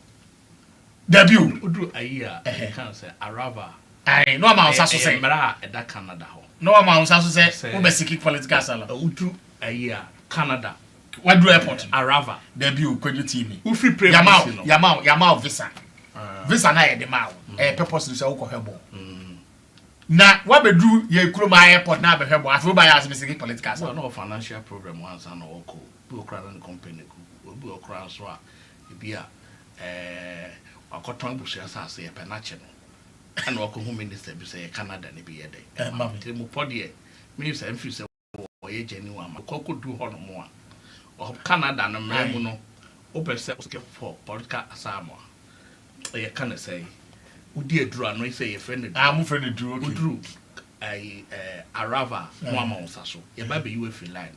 Speaker 1: Debut.
Speaker 2: Udu ayi a kan say Arava.
Speaker 1: Ai, no ma onsa so say.
Speaker 2: Mra e da Canada ho.
Speaker 1: No ma onsa so say wo be siki political sala.
Speaker 2: Udu ayi a Canada.
Speaker 1: What do airport?
Speaker 2: Arava.
Speaker 1: Debut kweju team.
Speaker 2: Who free pray
Speaker 1: Yamao visa. Visa na ye de ma. Purpose say wo ko hebo. Na what be do ye Kuroma airport na be hebo. Afi ba ya as siki political sala.
Speaker 2: No financial program once na woko. Bi okra na company ku. Obi okra so a ebi a akoton busia sase ye penache no. And wako home minister bi say Canada ne bi ye dey. Mama mo podie. Minister mfi say wo ye genuine ma. Kokko du ho no mo a. Canada no mre mu no opese for political asamo e can say udi eduru ano say your friend
Speaker 1: mo friend eduru okay
Speaker 2: uduru Arava no ama onsa so ye ba be you fi line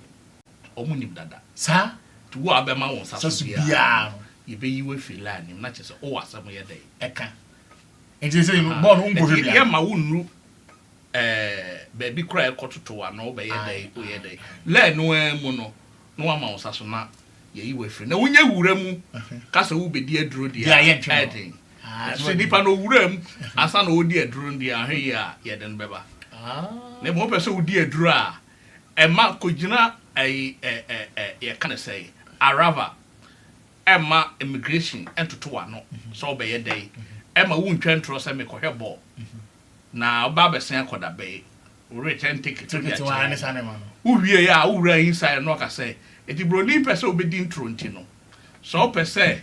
Speaker 2: omunim dada
Speaker 1: sa
Speaker 2: to wo abema onsa so
Speaker 1: bia
Speaker 2: ye be you fi line na che say o asamo ye dey
Speaker 1: eka enti say no ball no ngo bia
Speaker 2: ye ma wonu baby cry kototo ano be ye dey o ye dey le no mu no no ama onsa so na ye yi we free na wonye wura mu ka se wo bedi aduro dia edin so nipa no wura mu asa na odi aduro dia ahwe ya ye den beba na mo pese wo di aduro a e ma kogina ye kan say Arava e ma immigration entoto ano so be ye dey e ma wo ntwa ntro se me kohwe ball na oba besen akoda be return ticket to
Speaker 1: wa ne sane ma no
Speaker 2: uwie ya ura inside no ka say eti broni pese obedi intro ntino so pese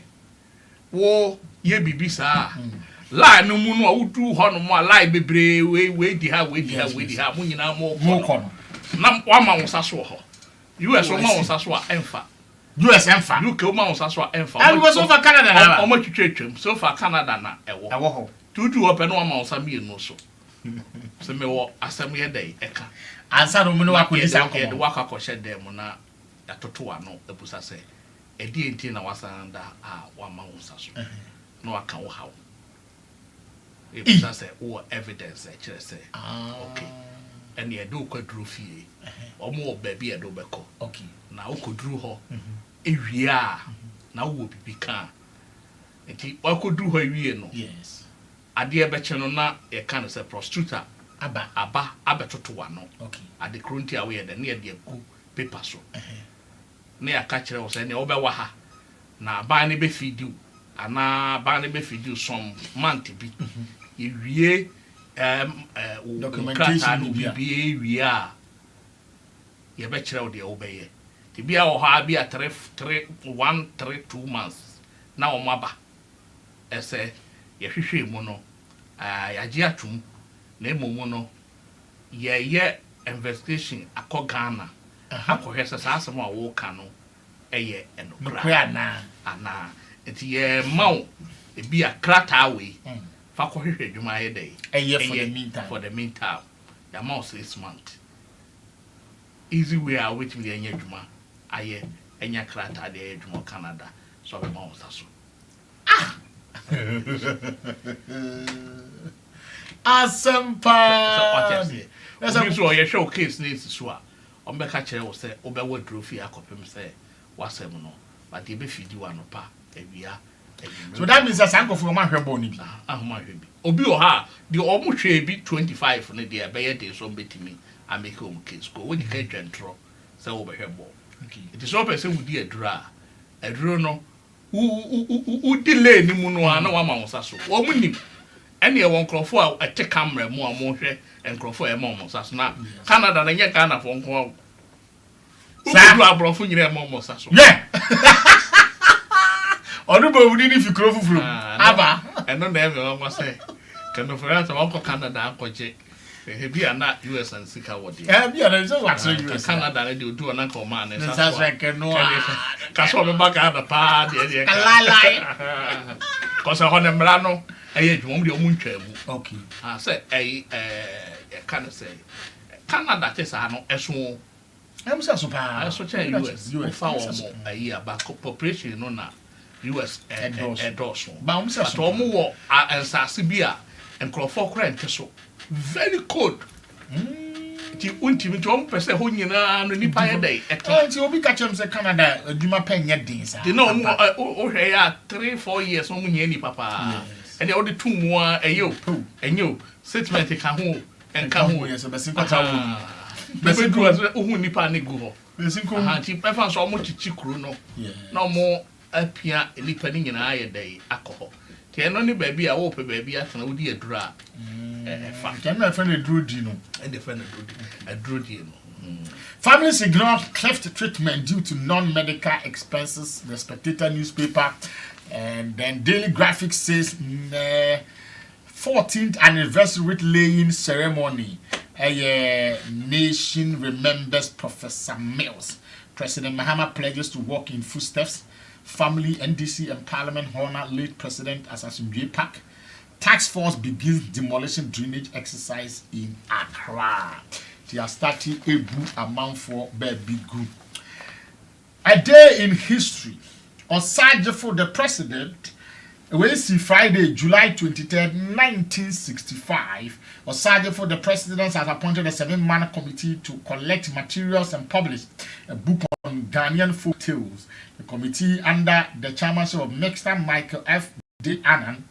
Speaker 2: wo ye bibi sa lie no mu no udu ho no mo lie bebre we di ha mo nyina mo
Speaker 1: ko
Speaker 2: na wa ma wonsa so ho US o ma wonsa so a emfa
Speaker 1: US emfa
Speaker 2: UK o ma wonsa so a emfa
Speaker 1: I was over Canada na
Speaker 2: o ma twetwetwem so far Canada na ewo
Speaker 1: ho
Speaker 2: tutu o pe no ma wonsa mi no so se me wo asem ye dey eka
Speaker 1: ansa no mu no akodi
Speaker 2: ye de waka ko hye dem na atoto ano ebusa se edi enti na wasanda a wa ma wonsa so no aka wo hawo ebusa se wo evidence e kire se okay ene ye do kwaduru fie omo obabi e do beko
Speaker 1: okay
Speaker 2: na okoduru ho ewia na wo bibi ka enti okoduru ho ewie no
Speaker 1: yes
Speaker 2: ade e beche no na ye kan se prostitute aba abetoto ano
Speaker 1: okay
Speaker 2: ade kronti a we ye de na ye de ku paper so na ya ka kire wo se ne obewa ha na ban ne be feed you ana ban ne be feed you some month bi ewie
Speaker 1: documentation
Speaker 2: bi ewie a ye be kire wo de obeye ti bia wo ha bia 2 months na wo maba ese ye hwehwe mu no ya gi atum na emomu no ye investigation akogana akohwe se asem a wo ka no eye enokra ana enti ye mawo e bia krata we fa kohwehwe dwuma ye dey for the meantime ya mawo 6 months easy way a which me enya dwuma aye enya krata de dwuma Canada so be mawo saso
Speaker 1: asempa
Speaker 2: so ye show case needs so a ombeka kire wo se obewa trophy akopem se wasem no but e be fidi wa no pa ewia
Speaker 1: so that means that sanko for man hwebo ni bi
Speaker 2: ahoma hwebi obi o ha de omo hwe bi 25 ne de be ye de so betimi ameke home case ko wodi ka twentro se wo be hwebo okay it is open se wudi aduro no u delay ni mu no ana wa ma wonsa so wo mu nim ene e won krofo a te camera mu a mo hwe enkrofo e ma wonsa so na Canada na nye Ghana fo nko sa du abrofo nyire ma wonsa so
Speaker 1: yeah odu bo wudi ni fi krofufuru aba
Speaker 2: eno na e me won say kanu for answer won ko Canada akoje bi ana US and sika wodi
Speaker 1: bi ana so wax US
Speaker 2: Canada na de odu na ko man
Speaker 1: na sa so kenu
Speaker 2: ka so me ba ka da pa de
Speaker 1: lai
Speaker 2: ko so honem la no eye dwom de omuntwa mu
Speaker 1: okay
Speaker 2: say kan say Canada te sa no eso
Speaker 1: I'm so super.
Speaker 2: I so check US for more a year back population no na US endorse.
Speaker 1: But I'm so
Speaker 2: But omo wo ansase bia enkrofo kra nteso. Very cold. Ti untimi to omo pese ho nyina no nipa ye dey eto.
Speaker 1: Ti obi ka chem se Canada adwuma pa nya din sa.
Speaker 2: Ti no o hwe ya 3-4 years omo nya ni papa. And they all the 2 more enyo statement ka ho enka ho
Speaker 1: yes be sin kwata wo.
Speaker 2: Be sin ko ohu nipa ne go ho.
Speaker 1: Be sin ko.
Speaker 2: Ti prefa so omo chichi kuro no. Na omo apia nipa ni nyina ye dey akọ. Ti eno ni baabi a wo pe baabi atena wo di adura. Fa
Speaker 1: Can my friend aduro di no.
Speaker 2: And the friend aduro di no.
Speaker 1: Families ignore cleft treatment due to non-medical expenses. The Spectator newspaper and then Daily Graphic says 14th anniversary wreath laying ceremony. A nation remembers Professor Mills. President Mahama pledges to walk in footsteps. Family, NDC, and Parliament honor late President Asasumdwe Park. Task force begins demolition drainage exercise in Accra. They are starting a boot amount for baby good. A day in history. Osage for the president. We see Friday, July 23rd, 1965. Osage for the president has appointed a 7-man committee to collect materials and publish a book on Ghanaian folk tales. The committee, under the chairmanship of Minister Michael F. D. Annan,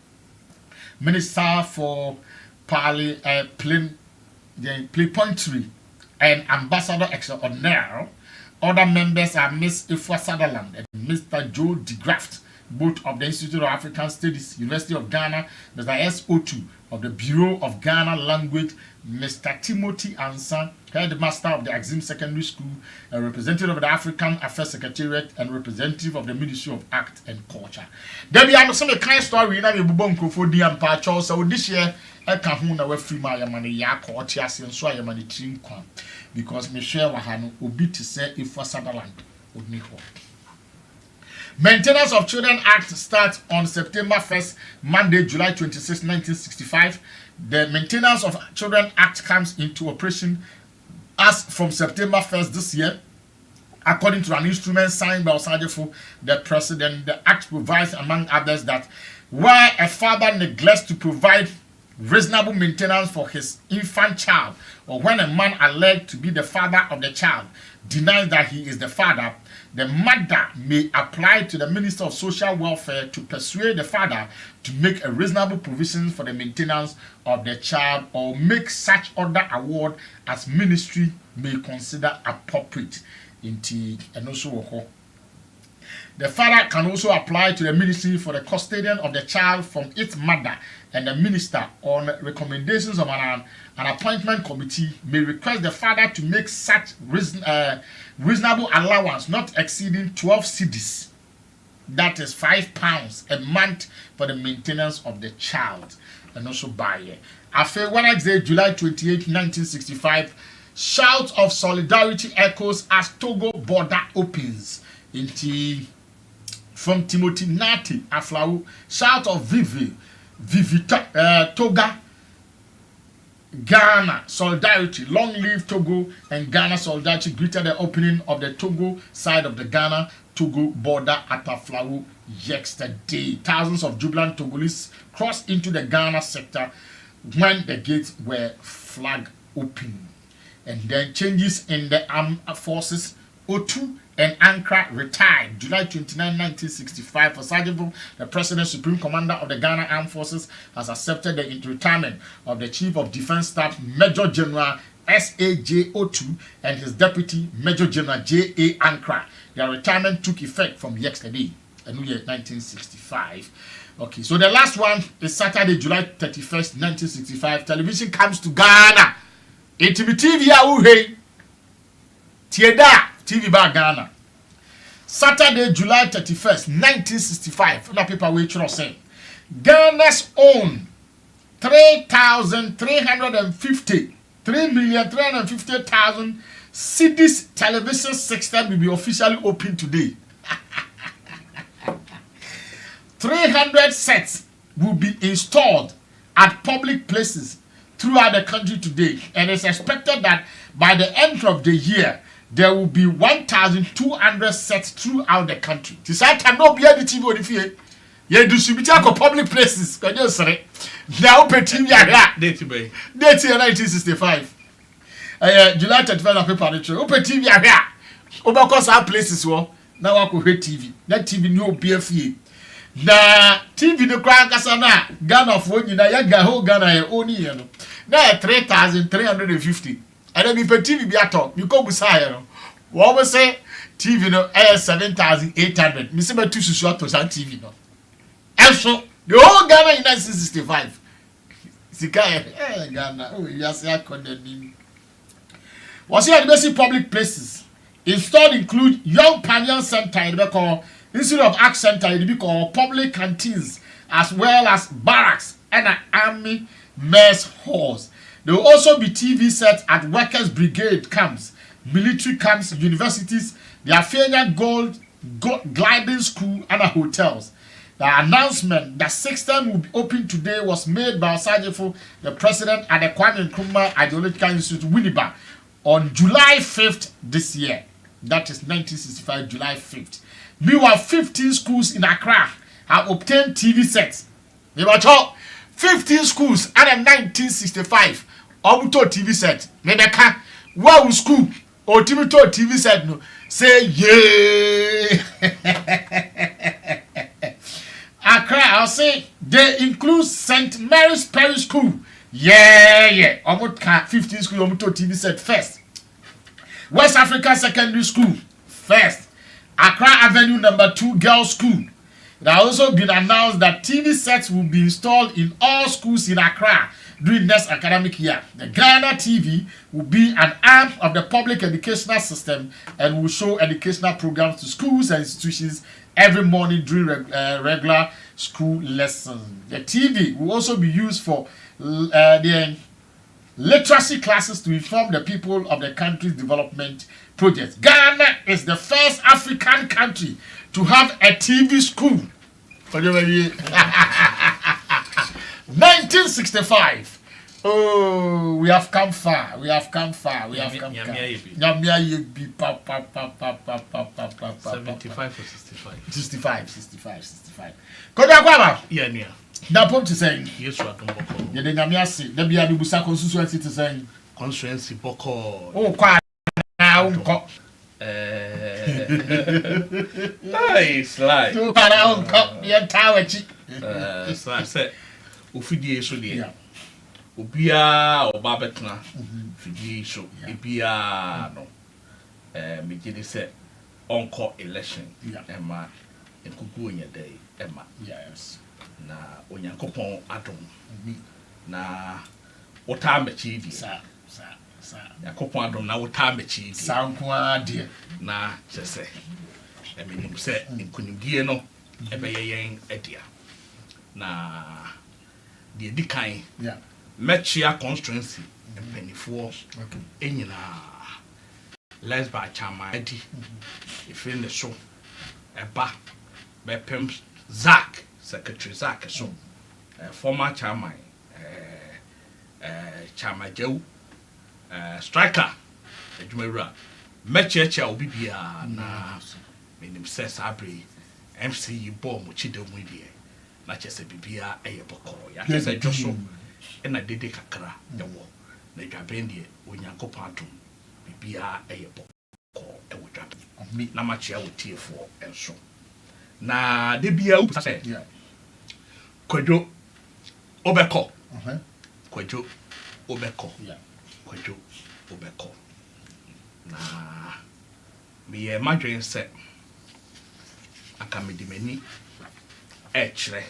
Speaker 1: Minister for Plenipotentiary and Ambassador Extraordinaire. Other members are Miss Ifwa Sutherland and Mr. Joe DeGraft, both of the Institute of African Studies, University of Ghana, Mr. S.O.2 of the Bureau of Ghana Language, Mr. Timothy Ansan, headmaster of the Axim Secondary School, a representative of the African Affairs Secretariat, and representative of the Ministry of Art and Culture. There be some kind story na me bubon Nkosuo di ampa cho so this year e ka hu na wa free ma ya mane ya ko oti ase nso ya mane trim kwan because me share wa ha no obi to say Ifwa Sutherland odni ho. Maintenance of Children Act starts on September 1st, Monday, July 26, 1965. The Maintenance of Children Act comes into operation as from September 1st this year. According to an instrument signed by Osajefo, the president, the act provides, among others, that where a father neglects to provide reasonable maintenance for his infant child, or when a man alleged to be the father of the child denies that he is the father, the mother may apply to the Minister of Social Welfare to persuade the father to make a reasonable provision for the maintenance of the child or make such other award as ministry may consider appropriate. And also, the father can also apply to the ministry for the custodian of the child from its mother, and the minister, on recommendations of an appointment committee, may request the father to make such reasonable allowance not exceeding 12 cedis, that is £5 a month, for the maintenance of the child. And also by after Wednesday, July 28, 1965, shouts of solidarity echoes as Togo border opens. From Timothy Nati Aflau, shout of Toga, Ghana solidarity, long live Togo, and Ghana solidarity greeted the opening of the Togo side of the Ghana-Togo border at Aflau yesterday. Thousands of jubilant Togolese crossed into the Ghana sector when the gates were flag open. And then changes in the armed forces. Otu and Ankara retired July 29, 1965. For Sajebo, the President Supreme Commander of the Ghana Armed Forces has accepted the retirement of the Chief of Defense Staff Major General S.A.J. Otu and his Deputy Major General J.A. Ankara. Their retirement took effect from yesterday, a new year 1965. Okay, so the last one is Saturday, July 31st, 1965. Television comes to Ghana. TV Auhe. Tieda. TV bar Ghana. Saturday, July 31st, 1965. Now people wait for saying Ghana's own 3,350,000 cities television system will be officially open today. 300 sets will be installed at public places throughout the country today, and it's expected that by the end of the year, there will be 1,200 sets throughout the country. This time no be any TV on the field. You distribute to public places. Can you say? Now open TV here.
Speaker 2: Date by.
Speaker 1: Date 1965. July 31 of paper the show. Open TV here. Over course our places wo. Now I could hit TV. That TV no BFE. Na TV no kran kasa na Ghana for you na ya ga whole Ghana e oni ye no. Na 3,350. And then if a TV be ato, you go beside no. What we say TV no 7,800. Me say be two susu ato san TV no. And so the whole Ghana in 1965. Sika Ghana. Oh, you say condemn. Was here the basic public places installed include Young Pioneer Center in the call Institute of Art Center in the call public canteens as well as barracks and an army mess halls. There will also be TV sets at workers' brigade camps, military camps, universities, the Afenia Gold Gliding School, and hotels. The announcement that 16 will be open today was made by Osajefo, the president at the Kwame Nkrumah Ideological Institute, Winneba, on July 5th this year. That is 1965, July 5th. Meanwhile, 15 schools in Accra have obtained TV sets. They were told 15 schools and in 1965. Obuto TV set. Medeka, wow school or TV set no. Say yeah. Accra, I'll say they include St. Mary's Parish School. Yeah. Obuto 15 school Obuto TV set first. West Africa Secondary School first. Accra Avenue number 2 Girls School. It has also been announced that TV sets will be installed in all schools in Accra during next academic year. The Ghana TV will be an arm of the public educational system and will show educational programs to schools and institutions every morning during regular school lessons. The TV will also be used for the literacy classes to inform the people of the country's development projects. Ghana is the first African country to have a TV school. 1965. Oh, we have come far.
Speaker 2: 75 or 65.
Speaker 1: 65. Koda kwaba.
Speaker 2: Yeah.
Speaker 1: Na pom to say.
Speaker 2: Yes, what boko.
Speaker 1: Ye de nyame ase. Da bia ni busa constituency to say.
Speaker 2: Constituency boko.
Speaker 1: Oh, kwa na unko.
Speaker 2: Nice like.
Speaker 1: To para unko. Ye tawachi.
Speaker 2: So I said, Ufidie so there. Obia oba betna. Fidie so. Ebia no. Me gidi say onko election. Emma enkuku onya day. Emma.
Speaker 1: Yes.
Speaker 2: Na onyankopon adom. Na wota mechi di.
Speaker 1: Sa.
Speaker 2: Yakopon adom na wota mechi di.
Speaker 1: Sa nko ade.
Speaker 2: Na chese. Eminim say nkunimdie no ebeye yen adia. Na de dikan.
Speaker 1: Yeah.
Speaker 2: Mechia constituency mpanifo enyina lesba chama edi ifin the show eba bepem Zach secretary Zach so former chairman chama jew striker adwumawura mechia obi bia na menim ses abre MC ball mo chidemu die na chese bibia eye bokoro ya chese joso ena dede kakra ewo na dwabendie onyankopon atom bibia eye bokoro ewo dwabe na machia wotiefo enso na de bia upa say kwadwo obeko kwadwo obeko kwadwo obeko na me madwen se akamedimani echre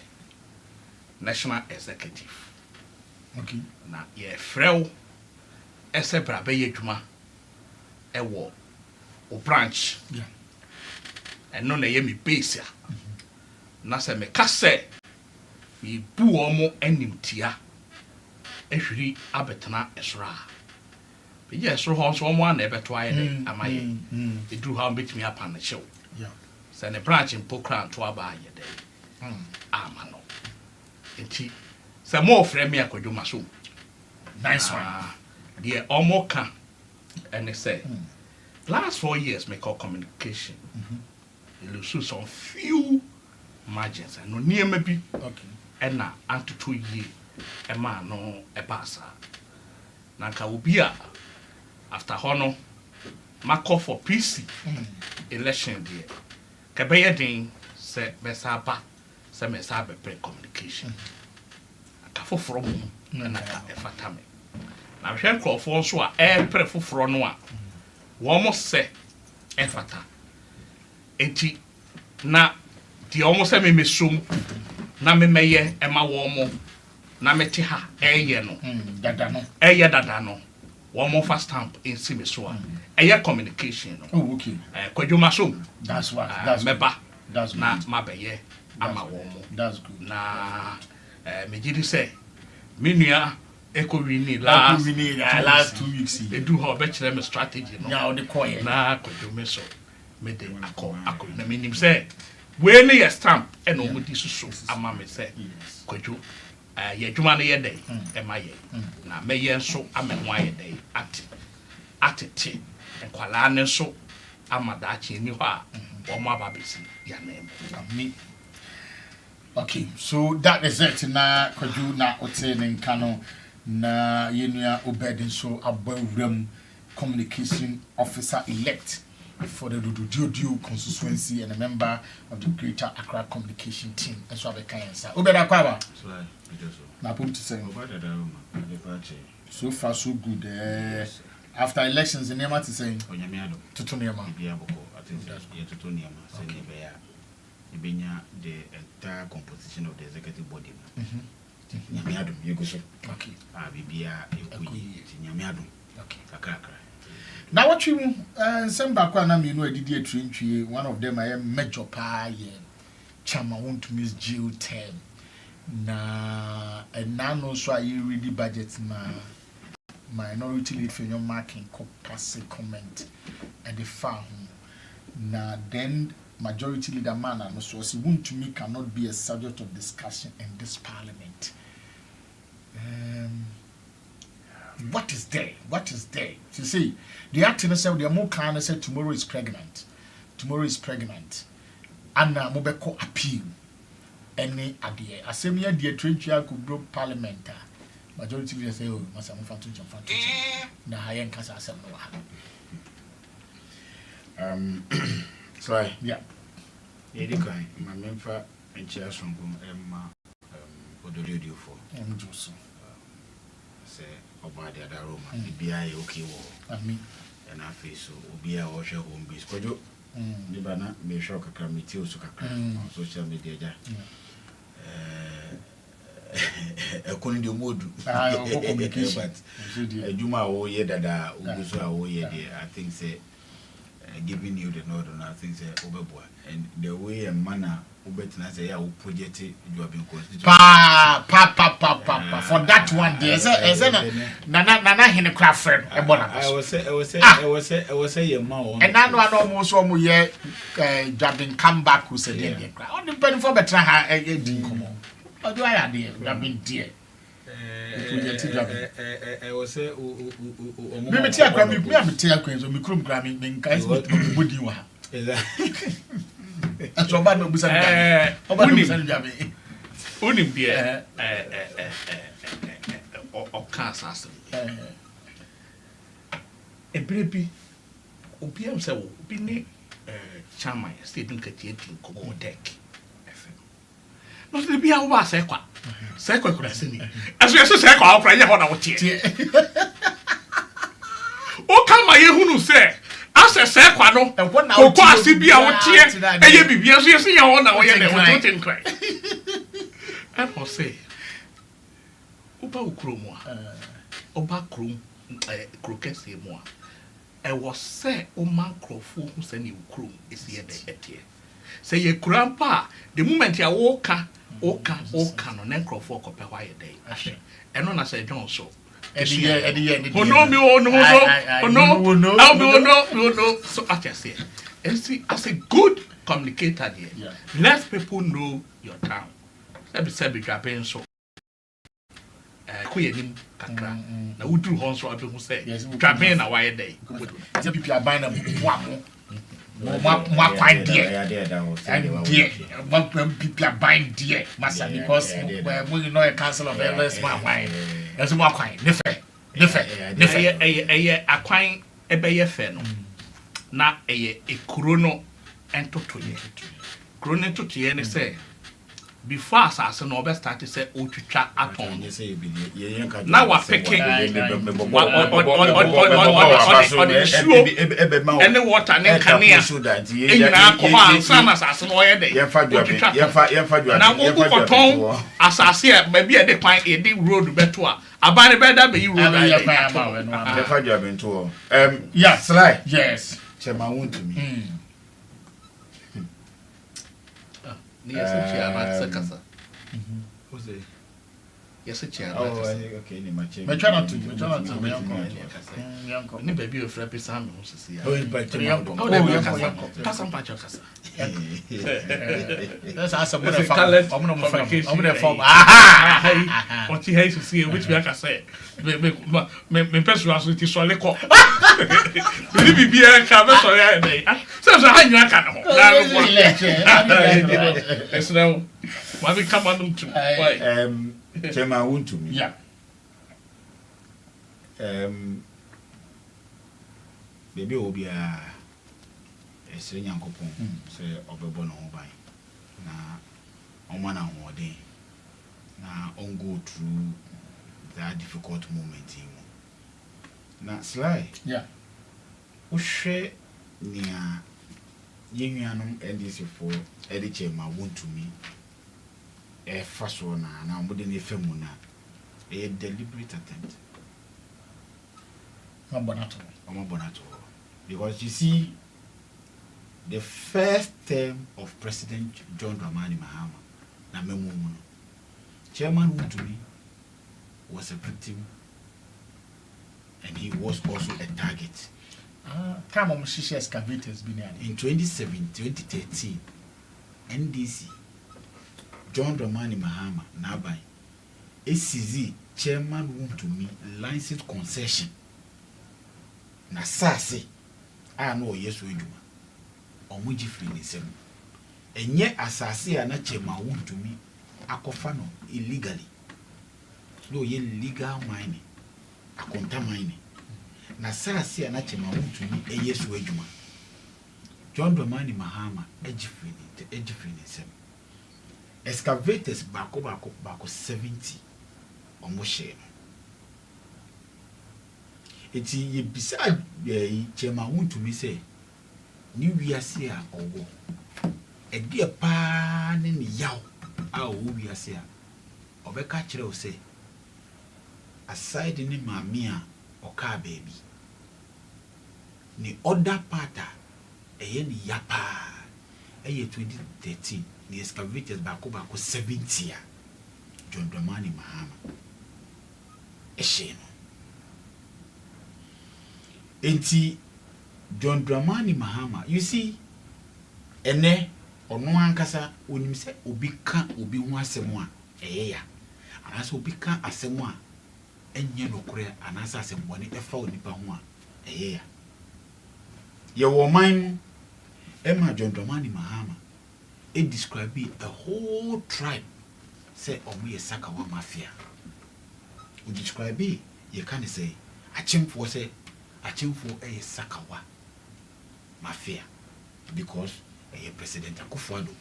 Speaker 2: national executive.
Speaker 1: Okay.
Speaker 2: Na ye frɛw ɛsɛ bra bɛyɛ adwuma ɛwɔ o branch.
Speaker 1: Yeah.
Speaker 2: Ɛno na yɛ me base a. Na sɛ me ka sɛ me bu ɔmo animtia ehwiri abetena ɛsoro a. Bɛyɛ ɛsoro hɔ nso ɔmo ana ɛbɛto ayɛ dɛ amayɛ. Eduru ha mbetimi apa na hyew.
Speaker 1: Yeah.
Speaker 2: Sɛ ne branch mpokra nto aba ayɛ dɛ. Ama no. Enti sɛ mo frɛ me akwadwuma so.
Speaker 1: Nice one.
Speaker 2: The omo ka and say last 4 years make our communication it lose some few margins and no near maybe and na anto 2 years a man no a passa nanka ubia after hono ma call for PC election there kabeye den se besaba se mesaba pre communication aka foforo mu na ka efata me na hwe nkrofo so a pre foforo no a wo mo se efata enti na di omo se me mesum na me meye ema wo mo na mete ha eye no dada no one more fast stamp in Simiswa. Communication.
Speaker 1: Oh, okay.
Speaker 2: Kwadwoma so.
Speaker 1: That's what. That's
Speaker 2: meba.
Speaker 1: That's
Speaker 2: na mabeye ama womo.
Speaker 1: That's good.
Speaker 2: Na me gidi say menua ekowini last 2 weeks. They do how bet them strategy no.
Speaker 1: Yeah, the coin.
Speaker 2: Na kwadwoma so. Me de akọ na menim say we ne your stamp e no mudi susu ama me say kwadwo ye dwuma no ye dey e ma ye na me ye nso amenwa ye dey atete enkwala ne nso amadachi ni ho a wo ma babesi ya na em.
Speaker 1: Okay, so that is it na kwadwo na ote ne nka no na yenua obedin so abawuram communication officer elect for the Dudu constituency and a member of the Greater Accra Communication Team. That's what we can say. Obeda Kwaba. Na put to say. So far so good. After elections, the name to say. Tutu Niama.
Speaker 3: I think that's Tutu Niama. The entire composition of the executive body. Nyamiadum, you go so.
Speaker 1: Okay.
Speaker 3: Bibia, Nyamiadum.
Speaker 1: Okay. Now what you some background am you know did train one of them I am major pa chama want to miss Jill 10 na and now so I ready budget na minority lead for your marking pass comment at the farm na then majority leader man and so he want to me cannot be a subject of discussion in this parliament. What is there? You see, the acting said the more kind said tomorrow is pregnant. And now Mobeko appeal any idea. I say me the train could grow parliament. Majority leaders say, oh, must have found to jump. Now I ain't cast ourselves.
Speaker 3: So
Speaker 1: yeah.
Speaker 3: My member and chairs from Ododio for say about the other room, the BI okay war. And I feel so, Obia or share home base. Kojo, Nibana may shock a committee or on social media. According to mood, communication. Juma or ye dada, Ugusa or ye, I think say giving you the northern, I think say Oberboy. And the way and manner, Ubetina say, I will project it, you have been constituted.
Speaker 1: Pa. For that one, there's a Nana Henry Crawford.
Speaker 3: I was say, your mouth.
Speaker 1: And I know almost one year, Jabbing come back who said, on the penny for better, I didn't come on. What do I have here? Jabbing dear.
Speaker 3: I was say,
Speaker 1: maybe tell Grammy, we have a tail queens or Micrum Grammy, being guys would you have. That's what bad was
Speaker 2: Unim dear or cast us. A baby, Opium so be Chama, Stephen Catietin, Coco Deck. Not to be our sequa. Sequa Cressini. As we are so sequa, I'll pray on our tea. Oh, come my who say. As a sequano, and what now? Quasi be our tear, and you be yes, you on our way and cry. And I'll say, Oba Ukrumoa, Oba Krum, Crocassi moi. I was say, O man Crawford who send you Krum is here the etier. Say your grandpa, the moment you walk, Oka, on Crawford compare why a day. And on I say, John so. Oh no. So I just say, and see, as a good communicator, dear, let people know your town. Let me say, be dropping so. ko yɛ nim kakra na woduru hɔ nso abɛhu sɛ dwaben na wayɛ dɛ
Speaker 1: sɛ pipi aban na boa mo akwan deɛ pipi aban deɛ masa because mo you know a council of elders ma akwan ɛso mo akwan ne fɛ
Speaker 2: ɛyɛ akwan ɛbɛyɛ fɛ no na ɛyɛ ekuro no ɛntotoyɛ kuro no ntotoyɛ ne sɛ before asase no ɔbɛ start sɛ ɔtwitwa atɔn na wapeke ɔde nsuo ɛne water ne nkanea ɛnyinaa kɔ hɔ ansa na asase no ɔyɛ dɛ ɔtwitwa na wokɔtɔn asase a baabi a yɛde kwan yɛde road bɛto a aban ne bɛda bɛyi road ayɛ
Speaker 3: yɛfa dwabento hɔ yeah Sly
Speaker 1: yes
Speaker 3: Chairman want to me
Speaker 2: yes chair na kasa who's it yes chair na kasa
Speaker 3: okay ni mache
Speaker 1: me try not to yanko
Speaker 2: ni baby of rap sam no sisi ya
Speaker 3: oh in part yanko
Speaker 2: kasa mpacho kasa
Speaker 1: let's ask some more from
Speaker 2: aha what he has to see which we can say me person aso ti so le ko ni bibia ka be so ya dey so hanyu aka no na no it's now what we come on to why
Speaker 3: Chairman want to me
Speaker 1: yeah
Speaker 3: baby obia esere nyankopon se obebo no ho ban na oma na ho den na on go through that difficult moment na Sly
Speaker 1: yeah
Speaker 3: uhwe nia yenuanom NDC for edi Chairman want to me first one na mo de ne femu na a deliberate attempt
Speaker 1: Bonato
Speaker 3: because you see the first term of President John Dramani Mahama na memo no Chairman want to me was a victim and he was also a target
Speaker 1: time on shishi excavators
Speaker 3: in 2013 NDC John Dramani Mahama Nabai ACZ Chairman want to me license concession na sase a no yeso edwuma omuji free ni sem enye asase a na Chairman want to me akofa no illegally no ye legal mining akonta mining na sase a na Chairman want to me yeso edwuma John Dramani Mahama ejifree ni sem excavators bako 70 omo share eti ye bisa Chairman want to me say ni wiase a owo ede pa ne ne yaw a owo wiase a obeka kire o say aside ni maami a oka baby ni other part a eye ni yapa eye 2013 the excavators bako 70 John Dramani Mahama esheno enti John Dramani Mahama you see ene ono ankasa onim se obi ka obi hu asem a eya anase obi ka asem a enye nokore anase asem bone efa onipa hu a eya ye wo man Emma John Dramani Mahama it describe a whole tribe say omo ye Sakawa mafia we describe ye can say achimfo say achimfo e Sakawa mafia because a President Akufo-Addo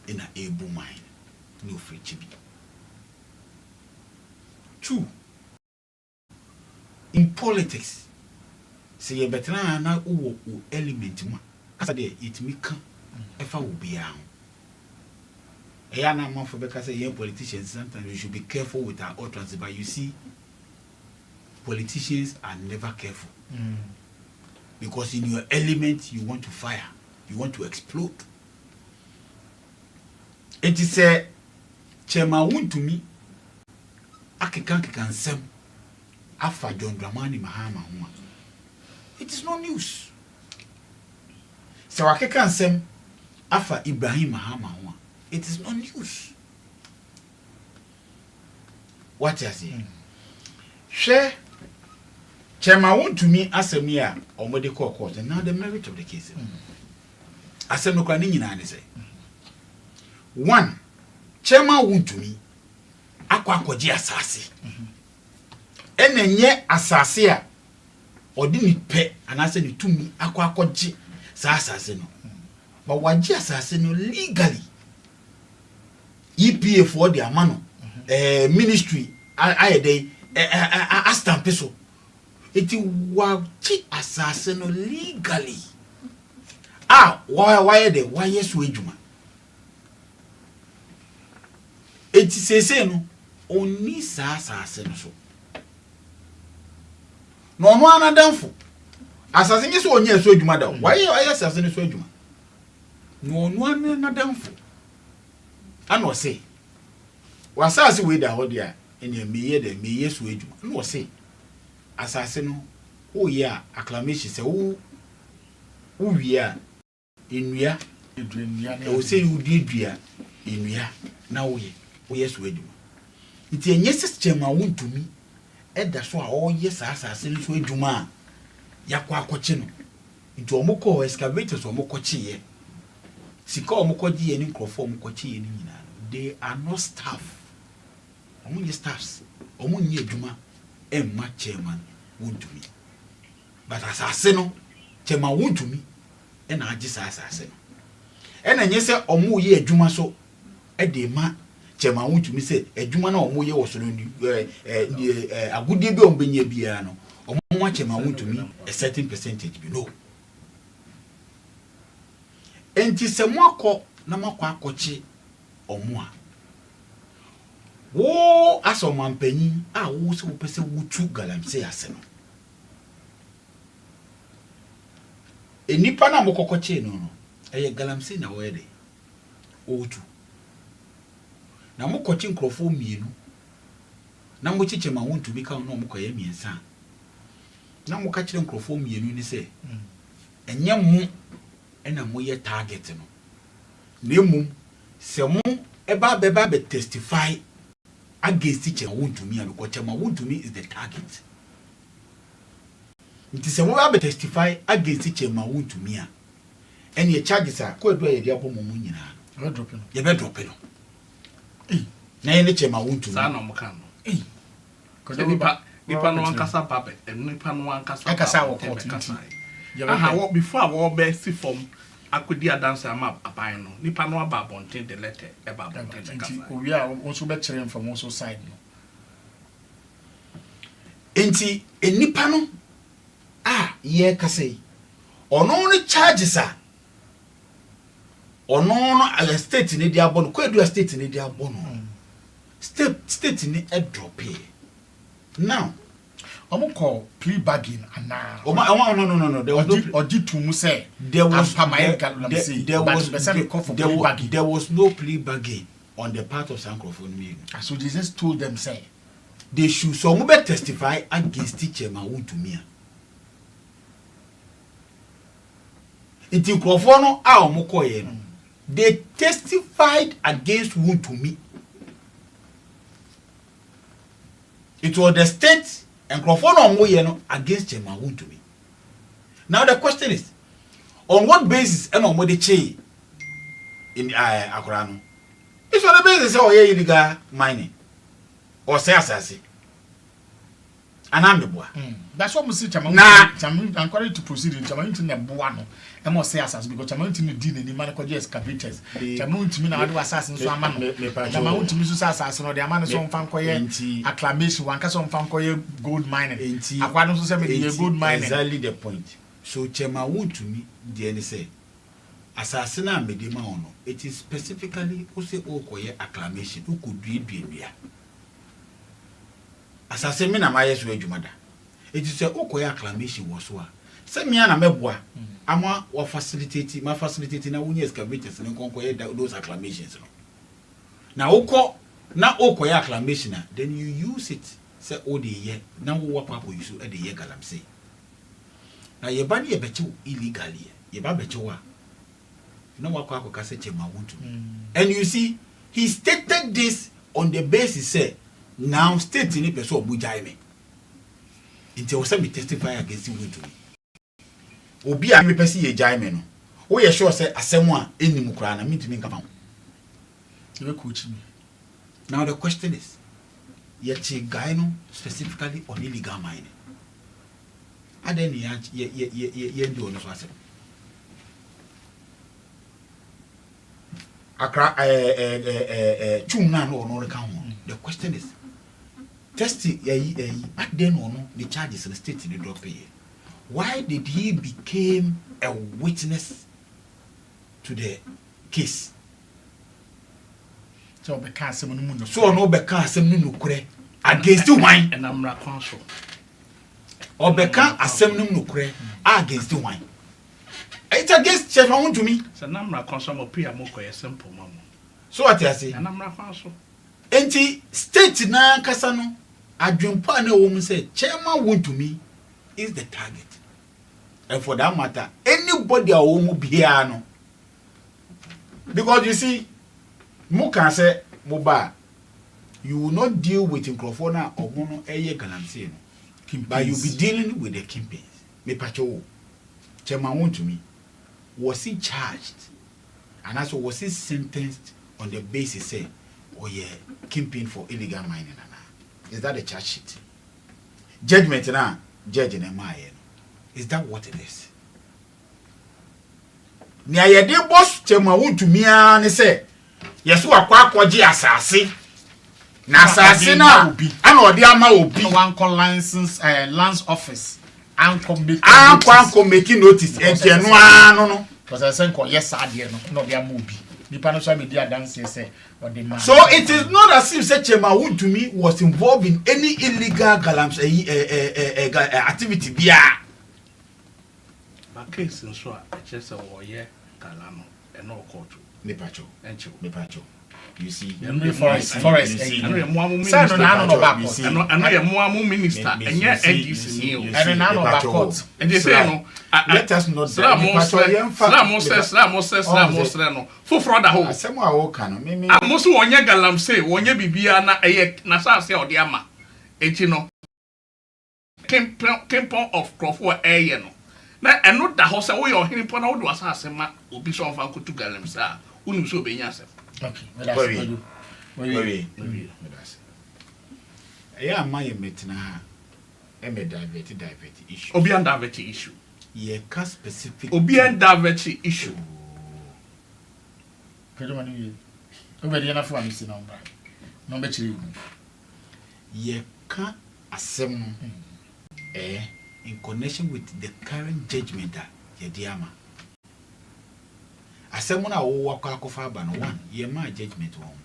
Speaker 3: in a able mind no free chibi 2 in politics say ye better na o element mu kasa de it me kan efa wo bia ho eya na man for because say young politicians sometimes we should be careful with our utterances but you see politicians are never careful because in your element you want to fire you want to explode it is a Chairman want to me akikan nsem afa John Dramani Mahama ho it is no news so akikan nsem afa Ibrahim Mahama ho it is no news what you say Share Chairman won't to me as a mere or medical court, and now the merit of the case. As a local Nina say. One, Chairman won't to me. Aquacoji assassi. And then yet assassia or didn't pay and I said to me, Aquacoji sassasino. But what just assassin legally? EPA for their mano, ministry, I stamp peso. It was assassin legally. Why they? Why yes, Wejuma? It is a no only assassin so. No one adamfo. Assassin is one yes, Wejuma. Why are assassin is Wejuma? No one adamfo. I no say. Wasasi we da hodia in your me yes Wejuma. No say. Assassin, oh yeah, acclamation say, oh, yeah, in ya, you say you did ya, in ya, now we, yes, we do. It's a yes, Chairman won't to me, and that's why all yes, assassin is way to man. Yakwa cochino into a moko excavators or mokochi. Siko mokoji and Nkosuo mokochi and they are not staff. Among your staffs, among ye Juma. Emma Chairman won't to me. But assassin, Chairman won't to me, and I just assassin. And then yes, or more ye Juma so a day man, Chairman won't to me say, a Juma or more ye was a good day on Benye Biano, or more Chairman won't to me a certain percentage below. And tis a more call, Namakwa cochi or more. Wo aso mampanyi a wo se wo pese wutu galamse aseno enipa na mokokoche no eye galamse na wo ede wutu na mokoche nkrofo mienu na mochiche ma wontu bi ka no mokoye miensa na mokachire nkrofo mienu ni se enye mu ena moye target no nemu se mo eba beba be testify against teacher won't to me and because Chairman won't to me is the target. It is a way to testify against teacher won't to me. And your charges are quite well. You are dropping. You better drop it. Now, any Chairman won't to me.
Speaker 2: Son of Mocano. Nipa no ankasa puppet and nipa no ankasa what before I war best from Akudia dance a map abino. Nipa no aba bontin the letter about bontin.
Speaker 1: We are also better from also side.
Speaker 3: Enti nipa no ye kase. Ono ni charges are. Ono a state in the abon. Kwe do a state in the abon. State in a drop here. Now, I'm call plea bargain and now. No. There was there was no plea bargain on the part of Sankrofon.
Speaker 1: So they just told them say
Speaker 3: they should some better testify against teacher Mawun to me. It in Crofono our Mokoye. They testified against Wun to me. It was the state and Crofono Moyeno against Mawun to me. Now the question is, on what basis and on what they say in Akurano? It's on the basis of illegal mining or say assassin. And I'm the boy.
Speaker 1: That's what we see. I'm encouraged to proceed in Chaman to Nebuano. I must say assassin because Chaman to me did any manicoji excavators. Chaman to me now do assassins. So I'm Chaman to me to assassin or the man is on Fancoye acclamation. One cast on Fancoye gold mining. Aquano to say gold mining.
Speaker 3: Exactly the point. So Chaman to me, the say assassin made him on. It is specifically who say Okoye acclamation who could read Bibia. Assassin na mayes we jumada. It is a Okoye acclamation was wa. Say me na meboa. Ama wa facilitate ma facilitate na wunye excavators na konkoye those acclamations no. Na oko na Okoye acclamation then you use it say o de ye na wo papa use e de ye galamse. Na ye ba ye beche illegally. Ye ba beche wa. No wa kwa ka say Chema want to. And you see he stated this on the basis say now state in person obujaime Inti o se me testify against you to me. Obi a me pese ye jai me no. Wo ye sure say asem a enim kura na mintimi nka fa.
Speaker 1: You be coach me.
Speaker 3: Now the question is, yet guy no specifically on illegal mining. And then ye do no so asem. Akra chum na no ka ho. The question is, test back then no the charges in the state they drop here. Why did he became a witness to the case?
Speaker 1: So be ka asem no mu no.
Speaker 3: So no be ka asem no nukure against the wine
Speaker 2: and amra council.
Speaker 3: Or be ka asem no nukure against the wine. It's against church want to me.
Speaker 2: So namra council mo pia mo koye simple mama.
Speaker 3: So what I say?
Speaker 2: And amra council.
Speaker 3: Enti state na kasa no adwempa na wo mu say chairman want to me is the target. And for that matter, anybody a wo mu bia no. Because you see, mo can say mo ba, you will not deal with Nkosuo na omono eye galamsey no. But you be dealing with the kingpins. Me pacho chairman want to me. Was he charged? And also was he sentenced on the basis say, oh yeah, kingpin for illegal mining? Is that the charge sheet? Judgment now, judge in MI. Is that what it is? Nia ye de boss chema wuntu mia ne se yeso akwa akwaji asase na asase na ana odi ama obi
Speaker 1: one call license lands office anko
Speaker 3: make notice ejenu anu no
Speaker 1: because I say ko yes adie no odi ama obi nipa no so media dance say odi ma.
Speaker 3: So it is not as if say chema wuntu mi was involved in any illegal activity bia.
Speaker 2: Case in so just a warrior Galano and no court.
Speaker 3: Me pacho. You see,
Speaker 1: forest.
Speaker 2: I know more minister. I know more minister. And yet, and
Speaker 1: now
Speaker 2: and they say no.
Speaker 3: Let us not.
Speaker 2: Slamos. For fraud, a
Speaker 3: some are all canon.
Speaker 2: I must want your galam say, when you be Biana, a Nasa say or the Ama. Etino. Kempon of Crawford Ayano. Na eno da ho se wo yo hene pona wo do asase ma obi so mfa nkotu galem sa unu so be nya asem.
Speaker 1: Okay, we
Speaker 3: yeah, my metina ha e me divert issue.
Speaker 2: Obi and divert issue.
Speaker 3: Ye ka specific
Speaker 2: Obi and divert issue.
Speaker 1: Pedo manu ye. Obedi na fo am si na mbra. No be chiri.
Speaker 3: Ye ka asem in connection with the current judgment Yediama. Asemuna wo wakwa ba no one ye ma judgment one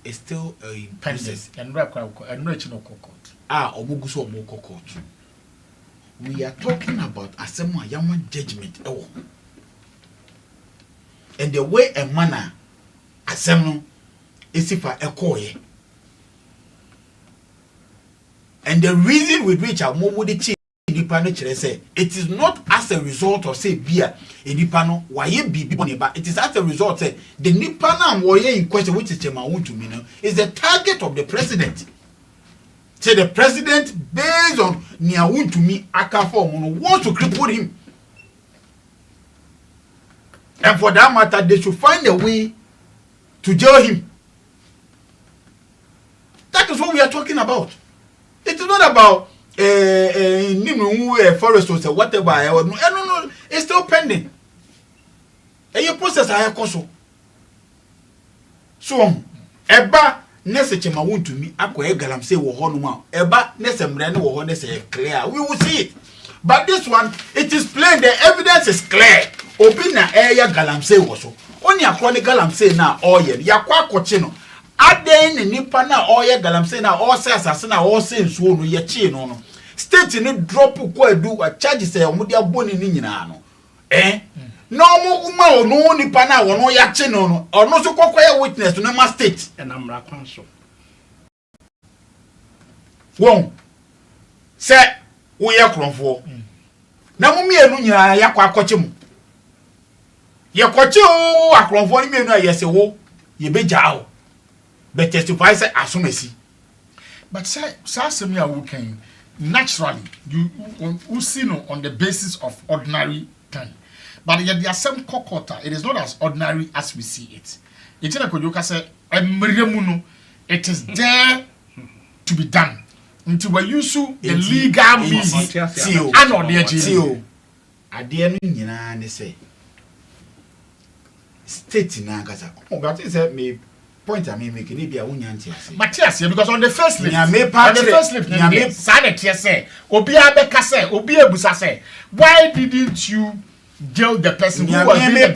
Speaker 3: is still a process
Speaker 1: and rakwa and no court.
Speaker 3: Omuguso omoko court. We are talking about asemu yama judgment and the way a manner asemu is if a koye. And the reason with which a momo say it is not as a result of say beer in Nipano why be but it is as a result say the Nipana warrior in question which is Chema to me is the target of the president. Say the president based on Niawun to me Akafo wants to cripple him. And for that matter they should find a way to jail him. That is what we are talking about. It is not about forest or whatever. No, it's still pending. And your process I have so eba nese chema want to me akwa galam say wo ho no ma eba nese mre ne wo ho nese clear we will see it, but this one it is plain, the evidence is clear. Obi na eya galam say wo so oni akwa ne galam say na oye yakwa akoche no aden ne nipa na oye galam say na all say asase na all say nsuo no ye chi no state ni drop ko adu a charge say omo dia boni ni nyina no no mo uma ono nipa na wono ya chi no no ono so kokoya witness no ma state
Speaker 2: and amra kwanso
Speaker 3: won se wo ye kronfo na mo mienu nyina ya kwa akoche mu ye koche o akronfo ni mienu ayese wo ye beja o be testify say asomasi
Speaker 1: but say asem ya wo kan naturally you see no on the basis of ordinary thing. But yet there are some kokota. It is not as ordinary as we see it. It's like you can say, it is there to be done. Until we use the legal means and on the
Speaker 3: agenda. At the end, you say, state in Ankasa. Oh, but it's a me point I mean making it be a unyanti.
Speaker 1: Matthias, because on the first list, on the first list, Sanity say, Obia Beka say, Obia Busa say, why didn't you jail the person who was being the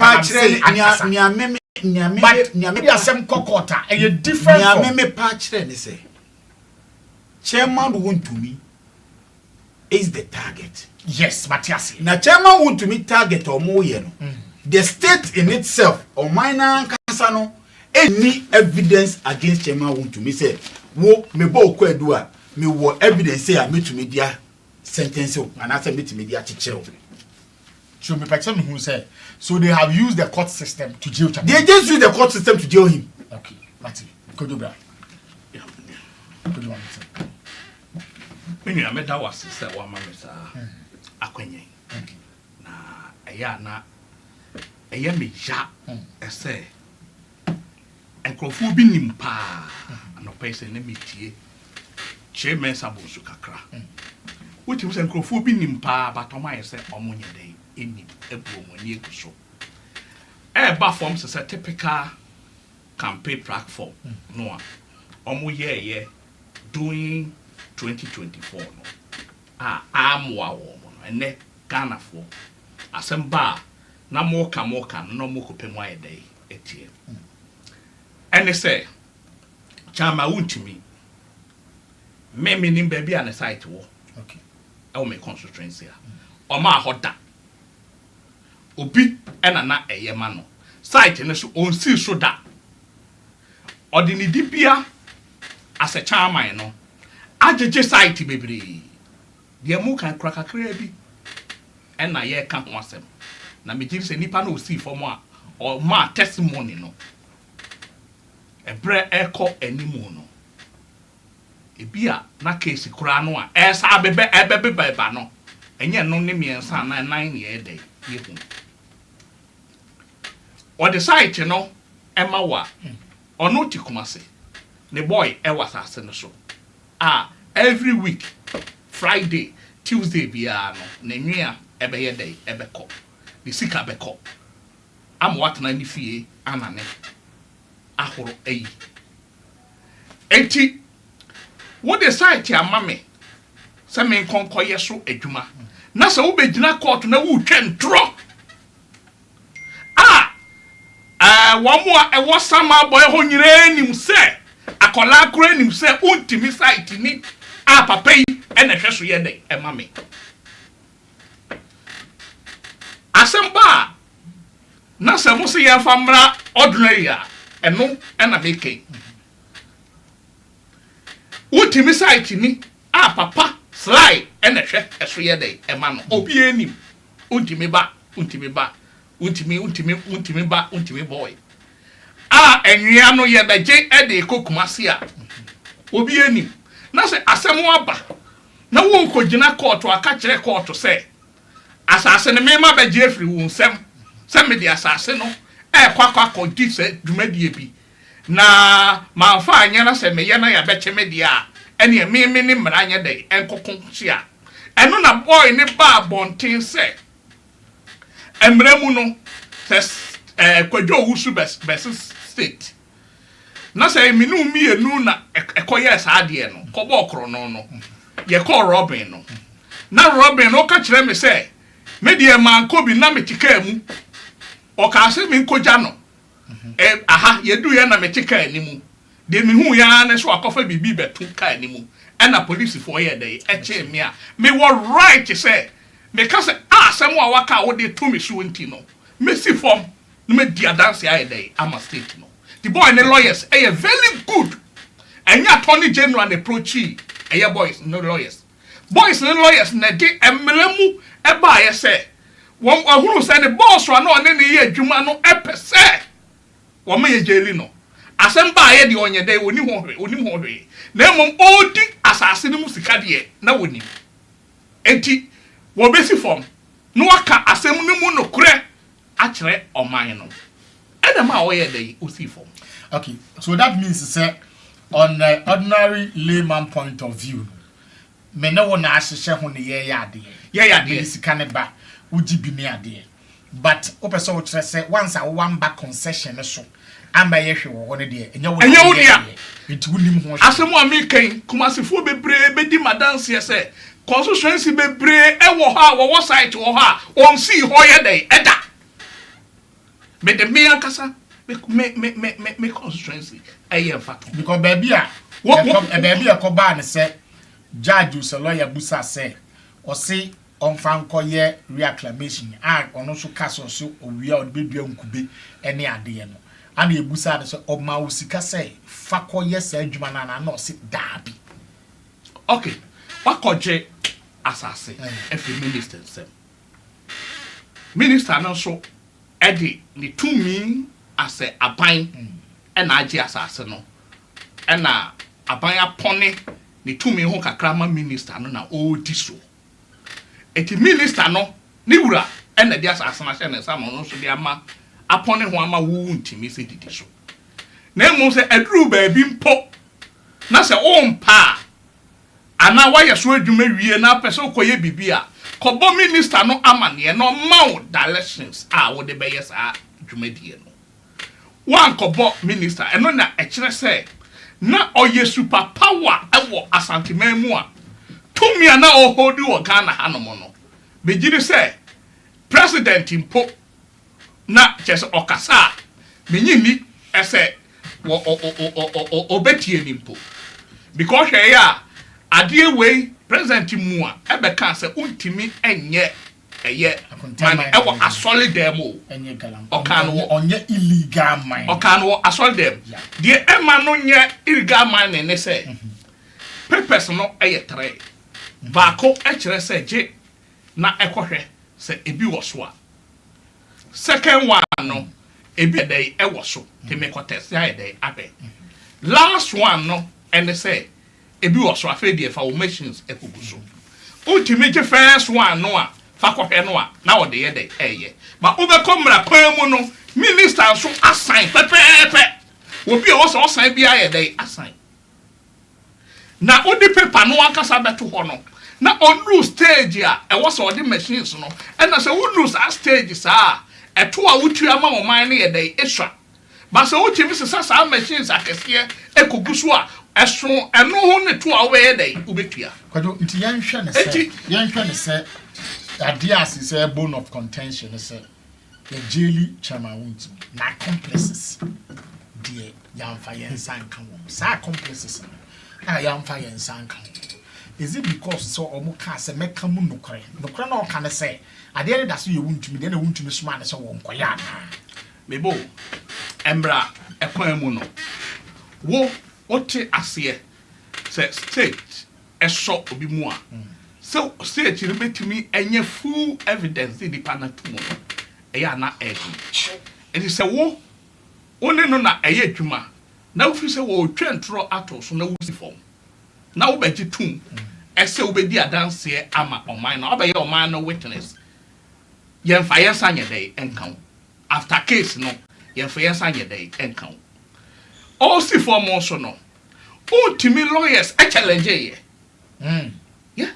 Speaker 1: but there are some kokota and you different from
Speaker 3: me patch then say chairman want to me is the target.
Speaker 1: Yes, Matthias.
Speaker 3: Now chairman want to me target or more the state in itself or minor cancano any evidence against chairman want to me say wo me bo kwadua me wo evidence say me to media sentence and I say me to media chichero.
Speaker 1: So me person who say so they have used the court system to jail him.
Speaker 3: They just use the court system to jail him.
Speaker 1: Okay, Mati, could you bra? Yeah. Could you want to?
Speaker 2: When you met our sister, one man is Aquene. Na ayana ayami ja say Nkosuo bi nim pa no person na metie chairman sabosu kakra. What you say Nkosuo bi nim pa but o man say omonye dey eni ebu omoni ekuso. Eba form say typical campaign platform no omo ye doing 2024 no amwa wo no ene Ghana for asemba na mo ka no mo ko pemu ayedai etie ene say chama wuntimi me nim baabi an site wo
Speaker 1: okay
Speaker 2: e wo me constituency o ma hoda obi ena na eyema no site ne so on si so da odini dibia as a chairman no ajeje site bebre de mu kan krakakra bi ena ye ka ho asem na me giri se nipa na osi fo mo a o ma testimony no ebre eko animu no ebia na case kura no a esa ebebe ba no enye no ne miensa na 9 ye dey yehu o the site no ema wa ono tikumase the boy e was asene so every week Friday Tuesday bia no na nwia ebe ye dey ebeko the sika beko am what na ni fie anane ahoro ayi enti what the site amame se me konkoye so adwuma na se wo begina court na wo twentro wamu a ewo sama boy ho nyire nim se akola kura nim se untimi site ni papa yi ena hweso ye dey emame asemba na se mo se ye famra ordinary a eno ena beke untimi site ni papa slide ena hwe eso ye dey emano obi enim untimi ba untimi boy enwia no ye beje e de kokumase a obi enim na se asemu aba na wo nkogina court aka kire court se asase ne mema beje afiri wo nsem se me de asase no kwakwa kodi se dwumadie bi na manfa anya na se me ye na ya beche me de a ene me ne mranya de enkokon a eno na boy ne ba bonten se emremu no kwadwo wusu best state na say minu mienu na ekoye saade no kobo okro no ye call Robin no na Robin no ka kire me say me de man ko bi na me tika mu o ka se me nkoja no ye du ye na me tika animu de me hu ya na so akofa bibi betu ka animu e na police for ye dey eche me a me wo right say me ka say asem a waka wo de to me so nti no me si form no me dia dance aye dey ama state no the boy and the lawyers very good and ya attorney general and approach boys no lawyers na de emlemu e ba ye say won ahuru say the boss ro na one ne ye adwuma no epese wo me ye jeli no Asemba aye de onye dey oni ho hwe na mom odi asase no musika de na woni enti wo besi form no aka asem no mu no kure a kire oman no edem a wo ye dey osi form.
Speaker 1: Okay, so that means say on the ordinary layman point of view me ne wona ahye ho ne ye ade
Speaker 2: ye
Speaker 1: sika ne ba uji bi ne ade but opese wo kire say once a one back concession so amba ye hwe wo ne de enya wo
Speaker 2: dia
Speaker 1: enti wunim ho
Speaker 2: asemu american kumasifo bebre bedi madanse ye say constituency bebre e wo ha wo site wo ha on see ho ye dey eda me de me ankasa me constituency aye fato
Speaker 1: because baby a baby a ko ba ne say judge us lawyer busa say o say on fan koye reclamation ono so kaso so owia o bedua nkube ene ade no ana ebusa de so o ma usika say fa koye sa adwuma na na o say dabi.
Speaker 2: Okay, wakoje asase efi minister sem minister no so edi ni tumi ase aban ena agi asase no ena aban apone ni tumi ho kakrama minister no na odi so eti minister no ni wura ena di asase na hye na sam no so di ama apone ho ama wu ntimi se didi so na emu se aduru ba bi mpo na se o mpa ana waya so adwuma wie na pese okoye bibia kobo minister no amane no maw directions a wo de beye sa adwuma die no wan kobo minister eno na ekire se na oye super power ewo asanteman mu a tumi ana ohodi wo Ghana hanomo no begiri se president impo na chese okasa menyini ese wo obetie nimpo because ya adie wey president mu a ebeka se untimi enye eye man ewo asole dem o
Speaker 1: enye galam
Speaker 2: okan
Speaker 1: onye illegal mine
Speaker 2: okan wo asole dem die ema no nye illegal mine ne se purpose no eye tre baako ekire se je na ekohwe se ebi wo so a second one no ebi dey ewo so te me contest ya dey abe last one no ene se ebi wo so afa die fa machines ekogu so ultimate first one no a fa kohwe no a na wo de ye dey eye ma obekomra kwan mu no minister so assign pepepe obi o so assign bia ye dey assign na odi paper no akasa beto ho no na on stage a e wo so the machines no and na say wo lose a stage sa eto a wutu ama o man ne ye dey eswa ba say wo timi sa machines akese ekogu so a eso eno ho ne to a we ye dey ubetua
Speaker 1: kwado nti yanhwe ne se ade as say bone of contention say the jeli chama wunti na complexes die yamfa yensan kan wo sa complexes na yamfa yensan kan. Is it because so omuka se meka mu nokre na o kan say ade ne da so ye wuntumi de na wuntumi suma ne se wo nkoya na
Speaker 2: mebo embra ekwan mu no wo ote ase se state eso obi mu a so state ni betimi enye full evidence di panatu mu eya na ego enti se wo one no na eye adwuma na wo fi se wo twentro ato so na wo si form na wo beji tum ese wo bedi adanse ama oman na obeye oman no witness yemfa yensa nye dey enkan after case no yemfa yensa nye dey enkan all si form so no ultimi lawyers a challenge ye yeah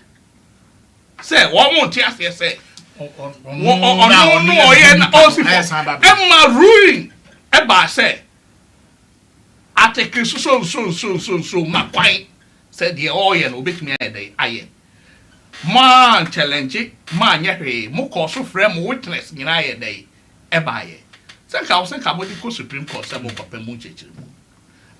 Speaker 2: say wo mo ti ase say no ye na all si form emma ruling e ba say article so makwan said the oil no betimi dey aye man challenge man nyehwe mo ko so frame witness nyina ye dey e ba ye sen ka body ko supreme court say mo ko pemu chechire mu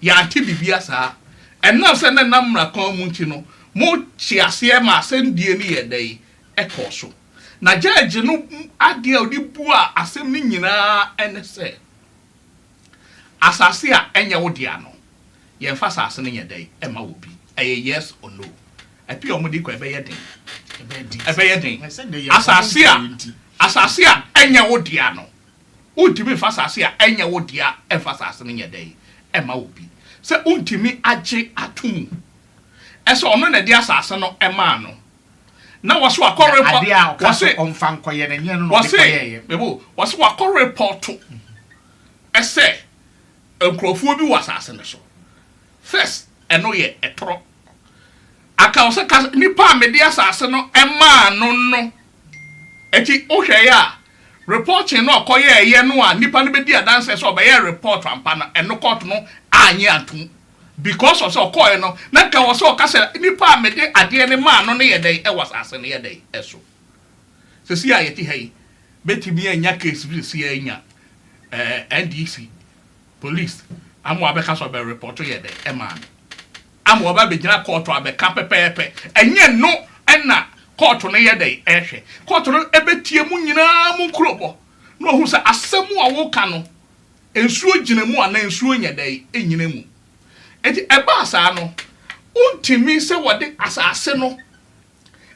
Speaker 2: ya anti bibia sa enna se na namra kan mu nchi no mo chi ase ma asem die ni ye dey e ko so na judge no ade odi bu a asem ni nyina ene se asase a enye wo dia no ye mfa asase ni ye dey e ma wo bi yes or no epi omudi ko ebe yedin asase a enye wo dia no udimi fa asase a enye wo dia emfa asase ne yedai ema obi se untimi agye atum eso ono na dia asase no ema no na waso akọ report
Speaker 1: wase onfa nkoye ne nye no no
Speaker 2: koye bebo waso akọ report ese enkrofo bi wasase ne so first eno ye etoro aka ose nipa me dia asase no ema no eti ohwe ya reporting no koye ye no a nipa no be di adanse so be ye report ampa na eno court no anye atum because of so koye no na ka wo so ka se nipa me de ade ne ma no ye dey e wasase ne ye dey eso se si ayeti hey betimi anya case bi si anya NDC police amu abeka so be report ye dey e ma amu oba be gina court abeka pepepe enye no ena court no ye dey ehwe court no ebetie mu nyina mu nkrobo no hu se asemu a wo ka no ensuo gina mu ana ensuo nya dey enyina mu eti eba asa no untimi se wode asase no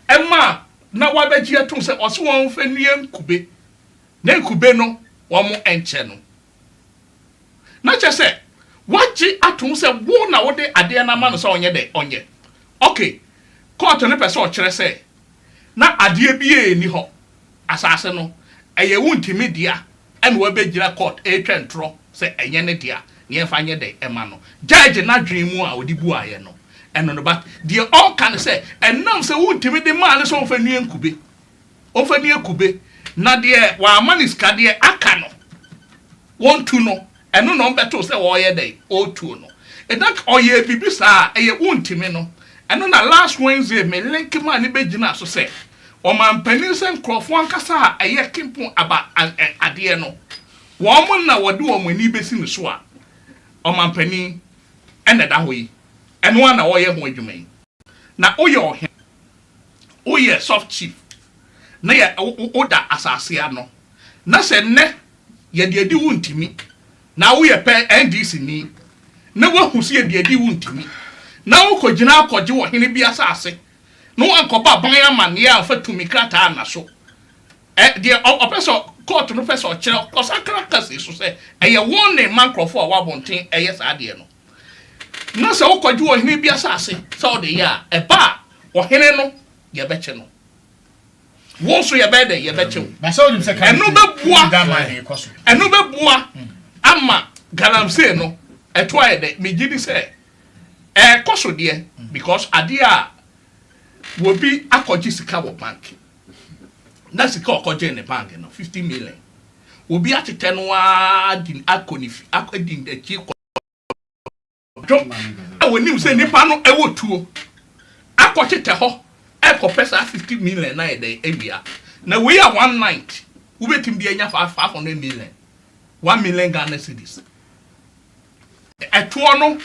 Speaker 2: ema na wabegi atum se ose won fa nie nkube na nkube no wo mo enche no na che se waji atum se wo na wode ade na ma no se onye de onye okay court no pese o kire se na ade bie ni ho asase no eye wuntimi dia ene wabegira court twentro se enye ne dia ne fa nye de ema no judge na dwen mu a odibu aye no eno no but the all can say enam se wuntimi de ma ne so fa nie nkube o fa nie kube na de wa maniska de aka no won tu no eno no beto se wo ye de o tu no edak oye bibi sa eye wuntimi no eno na last Wednesday me link man ne begina so se o man panin se nkrofo ankasa a eye kimpo aba ade no wo mo na wode wo mani besi ne so a o man panin ene da hoyi eno na wo ye ho adwuma yi na oye ohe oye soft chief na ye oda asase ano na se ne ye de adi wuntimi na wo ye pe NDC ni na wo hu se ye de adi wuntimi na wo kogina akogye wo hene bi asase no ankoba ban amane ya fatumi krata na so de opeso court no peso kire kosakra kase so se eye won mancrofo a wabonten eye saade no na se wo kogye wo hene bi asase se o de ya eba wo hene no ye beche no wo so ye be de ye beche
Speaker 1: ba se onim se kan
Speaker 2: eno be bua ama galamse no eto aye de megidi se koso de because adia will be akọji sika wo bank na sika okọje ne bank no 50 million will be atete no adin akonifi akadin de chi ko awoni se nipa no ewotuo akọchete ho ekopesa 50 million na de ewia na we are one night we betim de anya 500 million 1 million Ghana cedis etuo no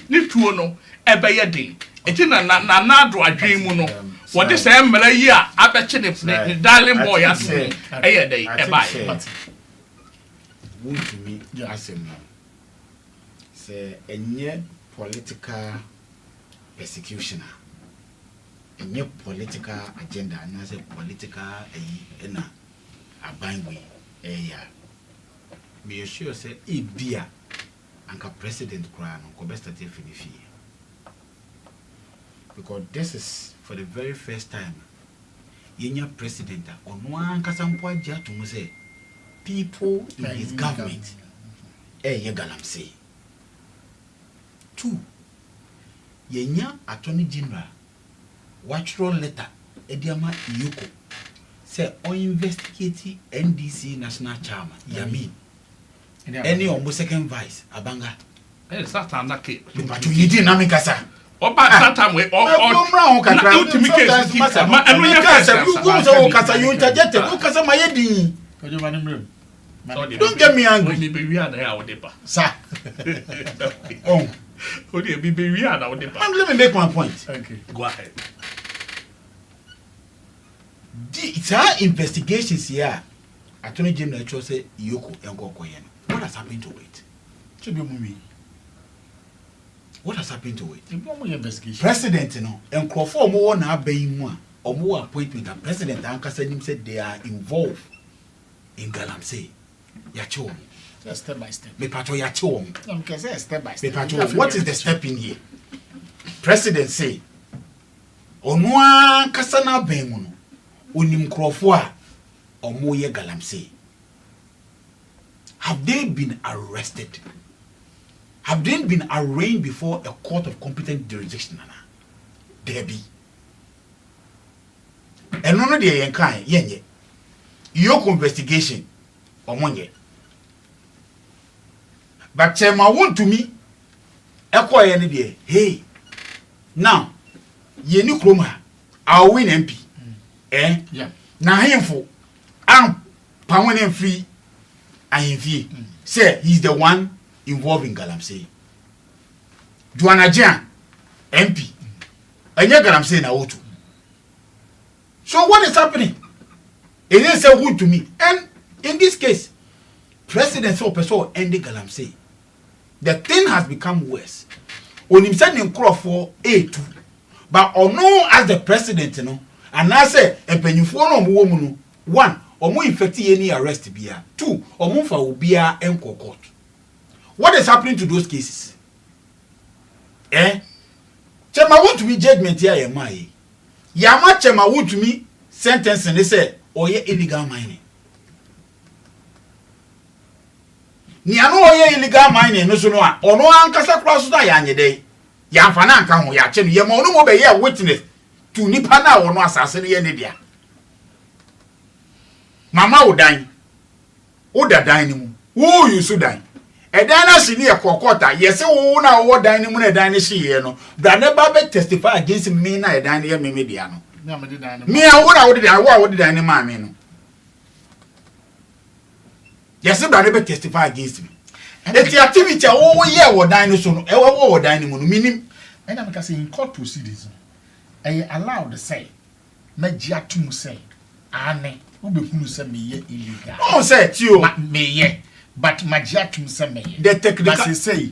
Speaker 2: ni tuo no ebeye din eti na do adwen mu no wode say mra yi a abeche ne darling boy ase eye dey ebai
Speaker 3: wuntumi asem no say enye political persecution enye political agenda na say political ena abanwe eya me sure say ibia anka president kra no ko best at finifi because this is for the very first time yenya president ono ankasa mpo agya to mu say people in his government ye galamsey 2 yenya attorney general watchro letter ediama yoko say on investigate NDC national chairman Yamin any on second vice abanga
Speaker 2: satan na ke
Speaker 3: but you didn't kasa
Speaker 2: oba satan we
Speaker 3: o kakra ma enu nya kasa you go so kasa you interject o kasa ma yedin
Speaker 1: ojo ma nimrem
Speaker 3: don't get me angry
Speaker 2: we be wi ana ya odepa
Speaker 1: sa
Speaker 2: oh o dey be wi ana odepa
Speaker 3: let me make my point.
Speaker 1: Okay,
Speaker 2: go ahead.
Speaker 3: It's our investigations here. Attorney General Cho say Yoko enko koyen. What has happened to it? What has happened to it?
Speaker 1: Investigation.
Speaker 3: President, you know, Nkosuo omo na abayin mu a omo appointment and president ankasa nim said they are involved in galamsey. yacho
Speaker 1: just step by step
Speaker 3: me pato yacho
Speaker 1: I'm can say step by step
Speaker 3: me pato what is the step in here president say onwa kasa na ben mu no onim krofo a omo ye galamsey have they been arrested? Have they been arraigned before a court of competent jurisdiction? There be. And none of the yankai, yenye. Your investigation, or monye. But Chema want to me, acquire any day. Hey, now, ye new chroma, I'll win MP.
Speaker 1: Yeah.
Speaker 3: Now, him for, I'm permanent free. And say he's the one involved in Galamsey. Juana Jan, MP. And you're Galamsey now too. So what is happening? It is so good to me. And in this case, President Sopeso ended Galamsey. The thing has become worse. When him sending crop for A2, but or no as the president, you know, and I say a penny for no woman, one. Omo infecti any arrest bia. 2, omo fa obia enko court. What is happening to those cases? Chema want to be judgment here yamai. Yama chema want to me sentence and they say oye illegal mining. Ni ano oye illegal mining no so no a ono ankasa kura so da ya nyede. Ya mfa na anka ho ya che no yema ono mo be ye witness to nipa na ono asase no ye ne dia. Mama udan. Uda dan ni mu. Wo yusu dan. Edan na si ni e kokota. Yese wo na wo dan ni mu na edan ni hye no. Bra ne ba be testify against me na edan ni ye me media no.
Speaker 1: na me de dan
Speaker 3: Me a wo na wo de dan wo a wo de dan ni ma me no. Yese bra ne be testify against me. Eti activity a wo ye wo dan ni so no. E wo dan ni mu no minim.
Speaker 1: And I'm say in court proceedings. I allowed to say Majia to say ane ubehunu say me illegal.
Speaker 3: Oh say tio
Speaker 1: me ye but Majia to say me.
Speaker 3: The technical
Speaker 1: say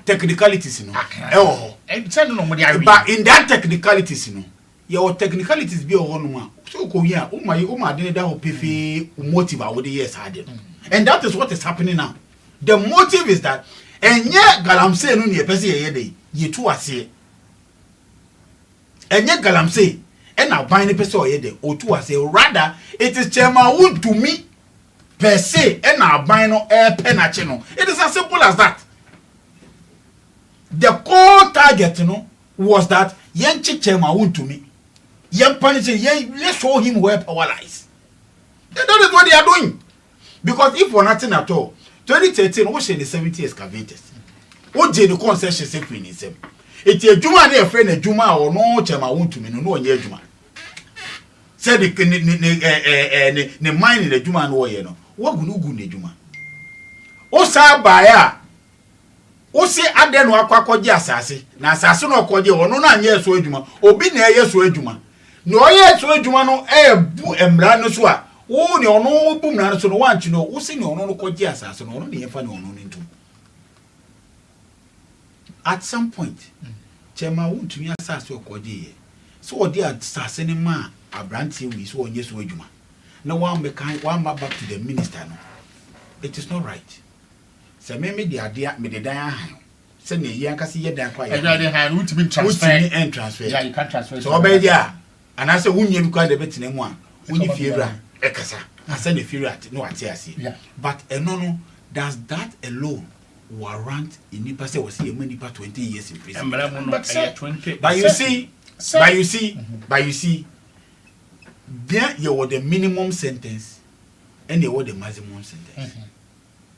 Speaker 3: technicalities no. But in that technicalities no. Your technicalities be on one. So ko here o ma de da ho pefe motive a wo de yes had. And that is what is happening now. The motive is that enye galamsey no ne pese ye dey ye tu ase. Enye galamsey and now buying the person or ye or two ase rather it is chairman wood to me per se and now buying no air penachino. It is as simple as that. The core target was that yenchi chairman wood to me. Yen punishing let's show him where power lies. That is what they are doing. Because if for nothing at all, 2013 was in the 70 excavators. What did the concession say in himself? It's a Juma near friend a Juma or no Chama want to me no year Juma. Said the mine in the Juma no ye no. What good good Juma? O sa baya. O se ade no akwakoje asase. Na asase no kwaje ono na anye so adwuma. Obi na eye so adwuma. No ye so adwuma no bu emra no so a. Wo ne ono bu mra no so no wanchi no. Wo se ne ono no kwaje asase no ono ne yefa ne ono no ntu. At some point, Chema won't to me assess your cordier. So, what dear Sassany ma, a brandy we saw yes, Wajuma. No one back to the minister. No, it is not right. So, maybe the idea made a diane. Send me, Yankasi, yet quite a
Speaker 1: root to be transferred
Speaker 3: and transfer.
Speaker 1: Yeah, you can't transfer.
Speaker 3: So, obey, yeah. And I said, wouldn't you quite a bit in one? When you fear, Ekasa, I send a fear at no, I see. Yeah, but no, does that alone warrant in Nipa say was here many 20 years in prison? But you see, there you were the minimum sentence and you were the maximum sentence.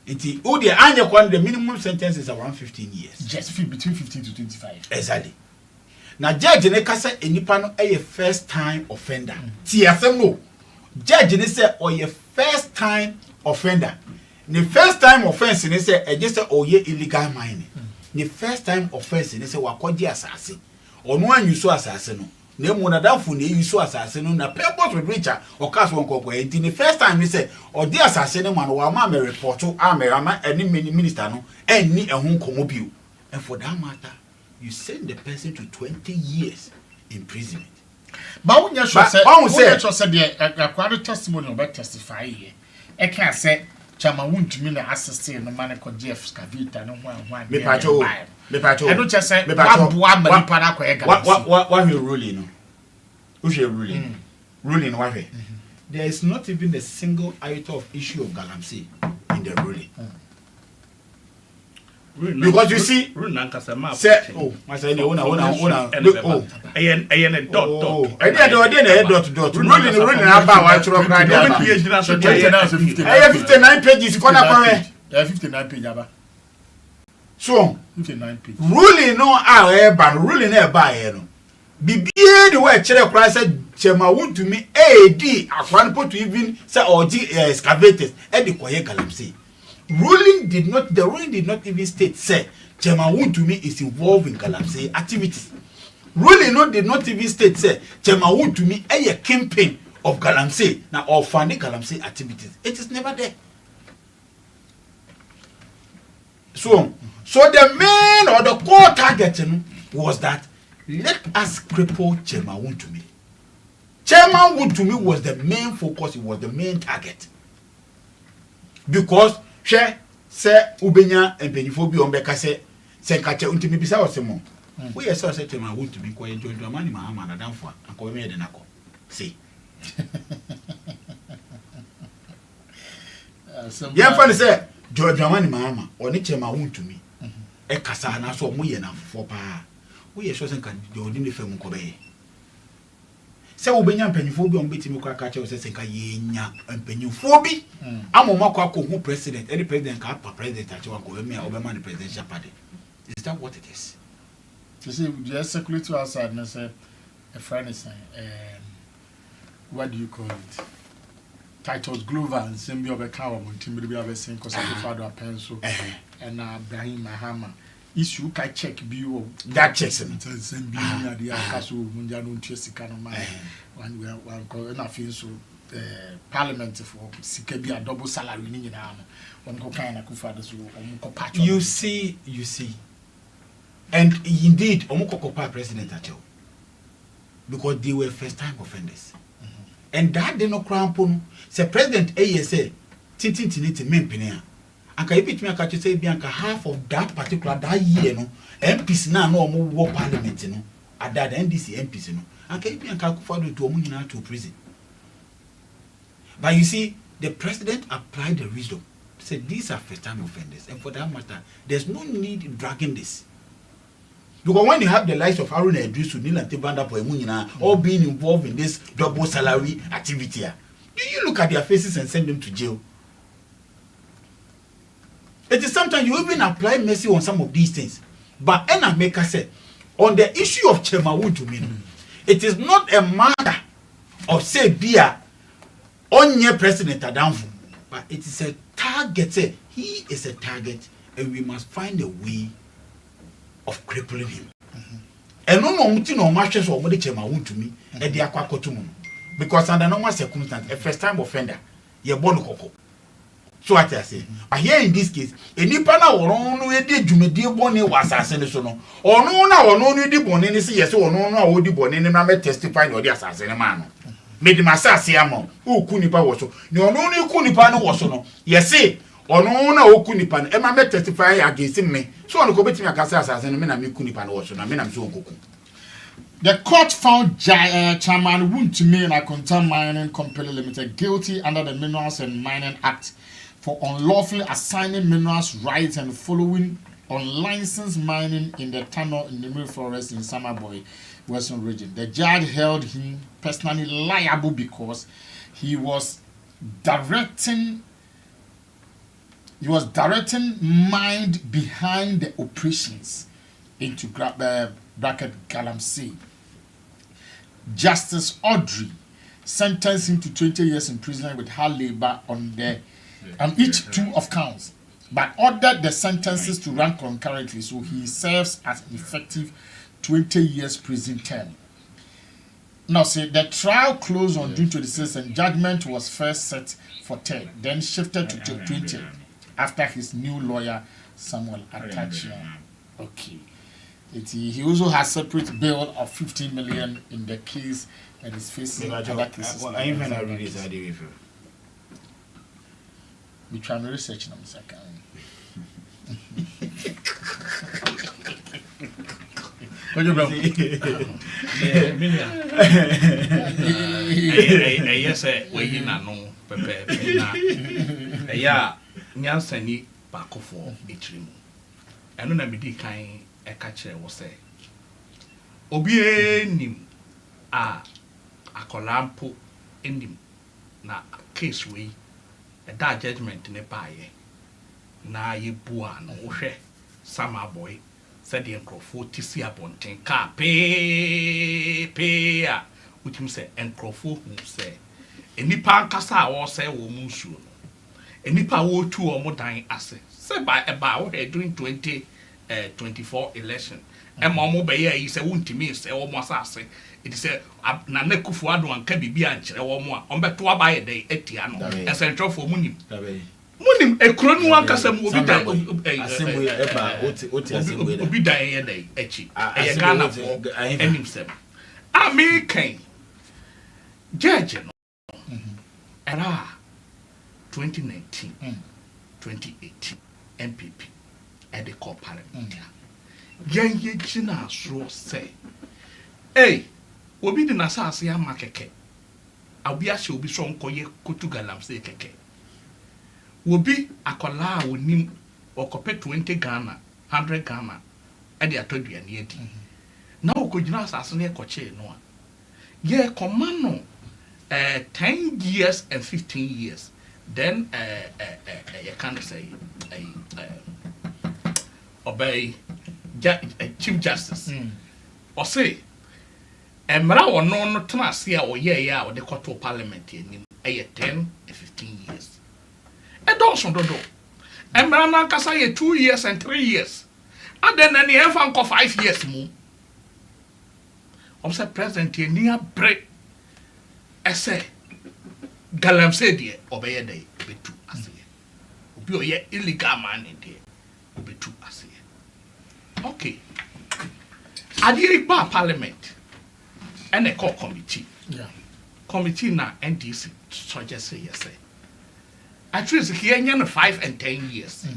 Speaker 3: It's oh the minimum sentence is around 15 years.
Speaker 1: Just between 15 to 25.
Speaker 3: Exactly. Now judge Nekasa and Nipa no a first time offender. TSM no. Judge ne say or a first time offender. The first time offense they say just say oye illegal mining. The first time offense they say wakoje asase. Ono anyu so asase no. Na emu na dafu na yu so asase no na purpose with Richard or cast one kokko. Enti the first time they say or the asase no man wa ma me report to ama any minister no enni ehun komo bio. And for that matter, you send the person to 20 years imprisonment.
Speaker 1: But when you say the acquired testimony about testify here, I can say chama won't mean assist no man ko Jeff Scavita no one.
Speaker 3: Me pacho.
Speaker 1: I don't just say
Speaker 3: what you ruling no. Who's your ruling? Ruling what way? There is not even a single iota of issue of Galamsey in the ruling. Because you see, say, oh, I say, oh, I have 59 pages.
Speaker 1: 59 pages.
Speaker 3: So,
Speaker 1: 59 pages.
Speaker 3: Ruling no ban ruling by no. Bibie the way chere kra say chema want to me AD akwan put to even say oji excavators e de koye Galamsey. The ruling did not even state say chema want to me is involved in Galamsey activities. Ruling did not even state say chema want to me a campaign of Galamsey now or funding Galamsey activities. It is never there. So the main or the core target was that let us cripple Chairman Wontumi. Chairman Wontumi was the main focus, it was the main target. Because she say Ubenya and Benifobia on Becca say Kacha Untimi Bisa or Simon. We are so say Chairman Wontumi quite enjoy the money Mahama and Danfa and call me the Nako. See. Yeah, funny say George Ramani Mahama or Chairman Wontumi. E kasa na so mo ye na fo pa. We so sen kan de odi ne fam ko be. Se wo benya mpanyifo bi on betimi kwa ka che wo se sen ka ye nya mpanyifo bi. Amoma kwa ko hu president, any president ka pa president a che wa ko be me obema the presidential party. Is that what it is?
Speaker 1: You see, just circulate to outside and say a friend is saying what do you call it? Titles Glover and Simbi of a cow Montim be able saying cause of the father of pencil and Ibrahim Mahama. Issue can check view
Speaker 3: that checks him.
Speaker 1: Simbi at the Castle Munjano Chessicanoma. One call enough so parliament for Sikabi a double salary in one kind of fathers who
Speaker 3: you see. And indeed, Omokokopa president at all. Because they were first time offenders. And that did not cramp. Say President ASA, Tintin Mimpina. And can you beat me a catch say Bianca half of that particular that year, no MPs now no more war parliament, no at that NDC MPs, no. And can you be a calculator to Omunina to prison? But you see, the president applied the wisdom. Said these are first time offenders, and for that matter, there's no need in dragging this. Because when you have the likes of Haruna Idrisu, Nila Tibanda Poemunina, all being involved in this double salary activity, do you look at their faces and send them to jail? It is sometimes you even apply mercy on some of these things. But Enna Maker said, on the issue of Chema Wontumi, it is not a matter of say beer on your president Adamfu, but it is a target. Say he is a target, and we must find a way of crippling him. And no matches or money Chema Wontumi, and they are quacotum. Because under normal circumstances, a first time offender, you're born coco. So what I say, but here in this case, any pana or no way did you make bonny was assassination, or no now or no need bonny, yes, or no, would the bonny and testify or the assassin man. Made him assassin, who Kunipa was so, no, Kunipa was so, yes, say, or no, Kunipan, and my testify against me. So I'm going to make assassin and me Kunipan was so, I mean, I'm so cool.
Speaker 1: The court found Chairman Wontumi and Akonta Mining Company Limited guilty under the Minerals and Mining Act for unlawfully assigning minerals rights and following unlicensed mining in the tunnel in the Mill Forest in Samaboy, Western Region. The judge held him personally liable because he was directing mind behind the operations into bracket Galamsey. Justice Audrey sentenced him to 20 years in prison with hard labor on each two of counts, but ordered the sentences to run concurrently, so he serves as an effective 20 years prison term. Now, see, the trial closed on June 26th, and judgment was first set for 10, then shifted to 20 after his new lawyer Samuel Atachia. Okay. He also has separate bail of 15 million in the case and is facing other cases. We try to research them second. What you bro?
Speaker 2: Yes, we na no pepe na. Yeah, nyansani bakofo etrim. Eno na medi kan e ka kire wo se. Obi enim a akolampo enim na case we e da judgment ne baaye. Na ye bua no wo hwe sama boy said the Nkosuo tisi abonten ka pe a utim se Nkosuo hu se enipa nkasa a wo se wo munsuo no enipa wo tu o mo dan ase se ba wo during 2024 election e mo mo be ye se wuntimi se wo mo asase it say na Nkosuo ado anka bibia nkyere wo mo a on beto aba ye dey etia no e se ntwofo munim munim ekronu ankasa mu obi dan
Speaker 3: asemu eba oti asemu
Speaker 2: obi dan ye dey echi e Ghana for enim sem American judge no era 2019 2018 MPP at the core parliament ye gina so say obi di na saase ya makeke obi ahye obi so nkoye kotu galamse keke obi akola onim okope 20 Ghana 100 Ghana e de atoduane edi na okogina asase ne ekoche no a ye command 10 years and 15 years then you can't say obey Chief Justice or say emra wono no tena ase a oye ya o de koto parliament enim 10 and 15 years e don so dodo emra na kasa ye 2 years and 3 years and then any ever nko 5 years mu say president ye ni abre ese galamse de obeye dey betu ase obi oye illegal man de obetu ase okay adi ba parliament and a core committee committee na NDC suggest say yes at least here 5 and 10 years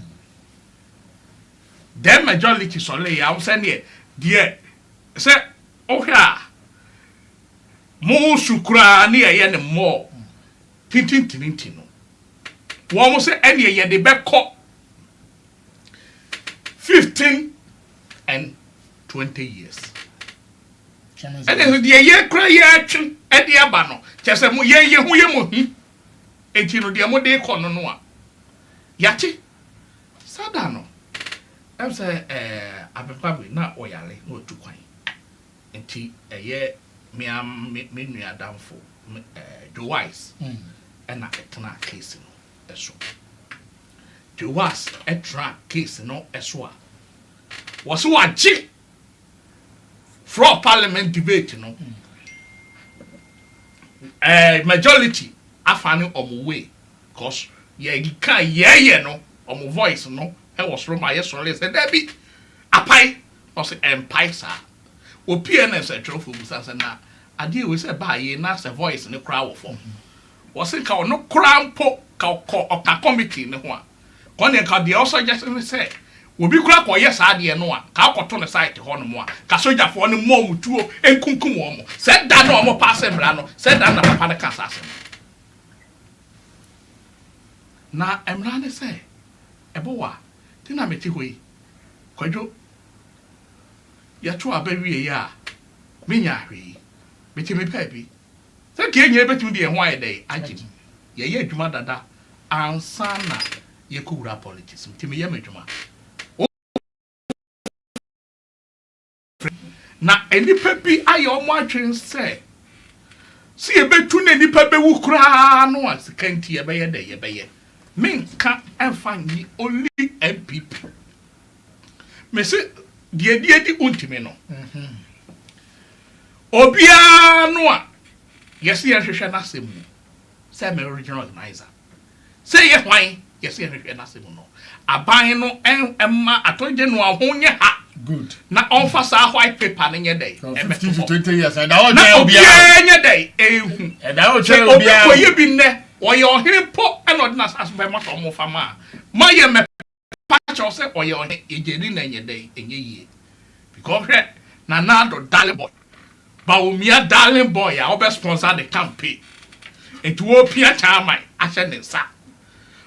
Speaker 2: then majority so lay out send here dear say okay mo sukura ni eye ne mo tintin no wo mo say any eye de be ko 15 and 20 years and then the year cry action at the abano just a mo ye hu ye mo hi enti no de mo de ko no no a yati sada no am say abepa we na oyale no tu kwan enti eye me nua damfo Joyce and na etna case no eso Joyce etra case no eso a was so agi for parliament debate no majority afani omuwe cause ye kan ye no omu voice no e was from my sorry said there be apai was empai sa opns atwofo busa na ade we say ba ye na se voice ne kra wo fom was ka no kra mpo ka committee ne ho a kon ka de also just say obi kura ko yes ade no a ka akoto ne site ho no mo a ka sojafo ne mo mutuo enkunkum wo mo se da no mo pass emra no se da na papa ne ka sase na emra ne say ebowa ti na meti hoi kwadwo ya to abawie ya menya hwe meti me pa bi se ke enye betu de ho ayede agim ye adwuma dada ansa na ye kowura politics meti me ye madwuma na enipa bi aye omo atwen se si e betu na enipa be wu kura no asikanti ye beye de ye beye menka enfanyi only MPP me se die di untime no obia no a yesi ye hwehwe na semu say me original organizer say ye hwan yesi ye hwehwe na semu no aban no emma atoje no ahonye ha
Speaker 1: good
Speaker 2: na onfa sa white paper ne nye dey
Speaker 1: 15 to 20 years and that
Speaker 2: obia nye dey ehu
Speaker 1: and that obia
Speaker 2: ko ye bi ne wo ye ohiri po no ordinance as be ma so mo fama ma ye me patch o say oye on ejeri na nyede enye yie because na do darling boy ba o mia darling boy ya obe sponsor the campaign etu wo pia chairman ahye ne nsa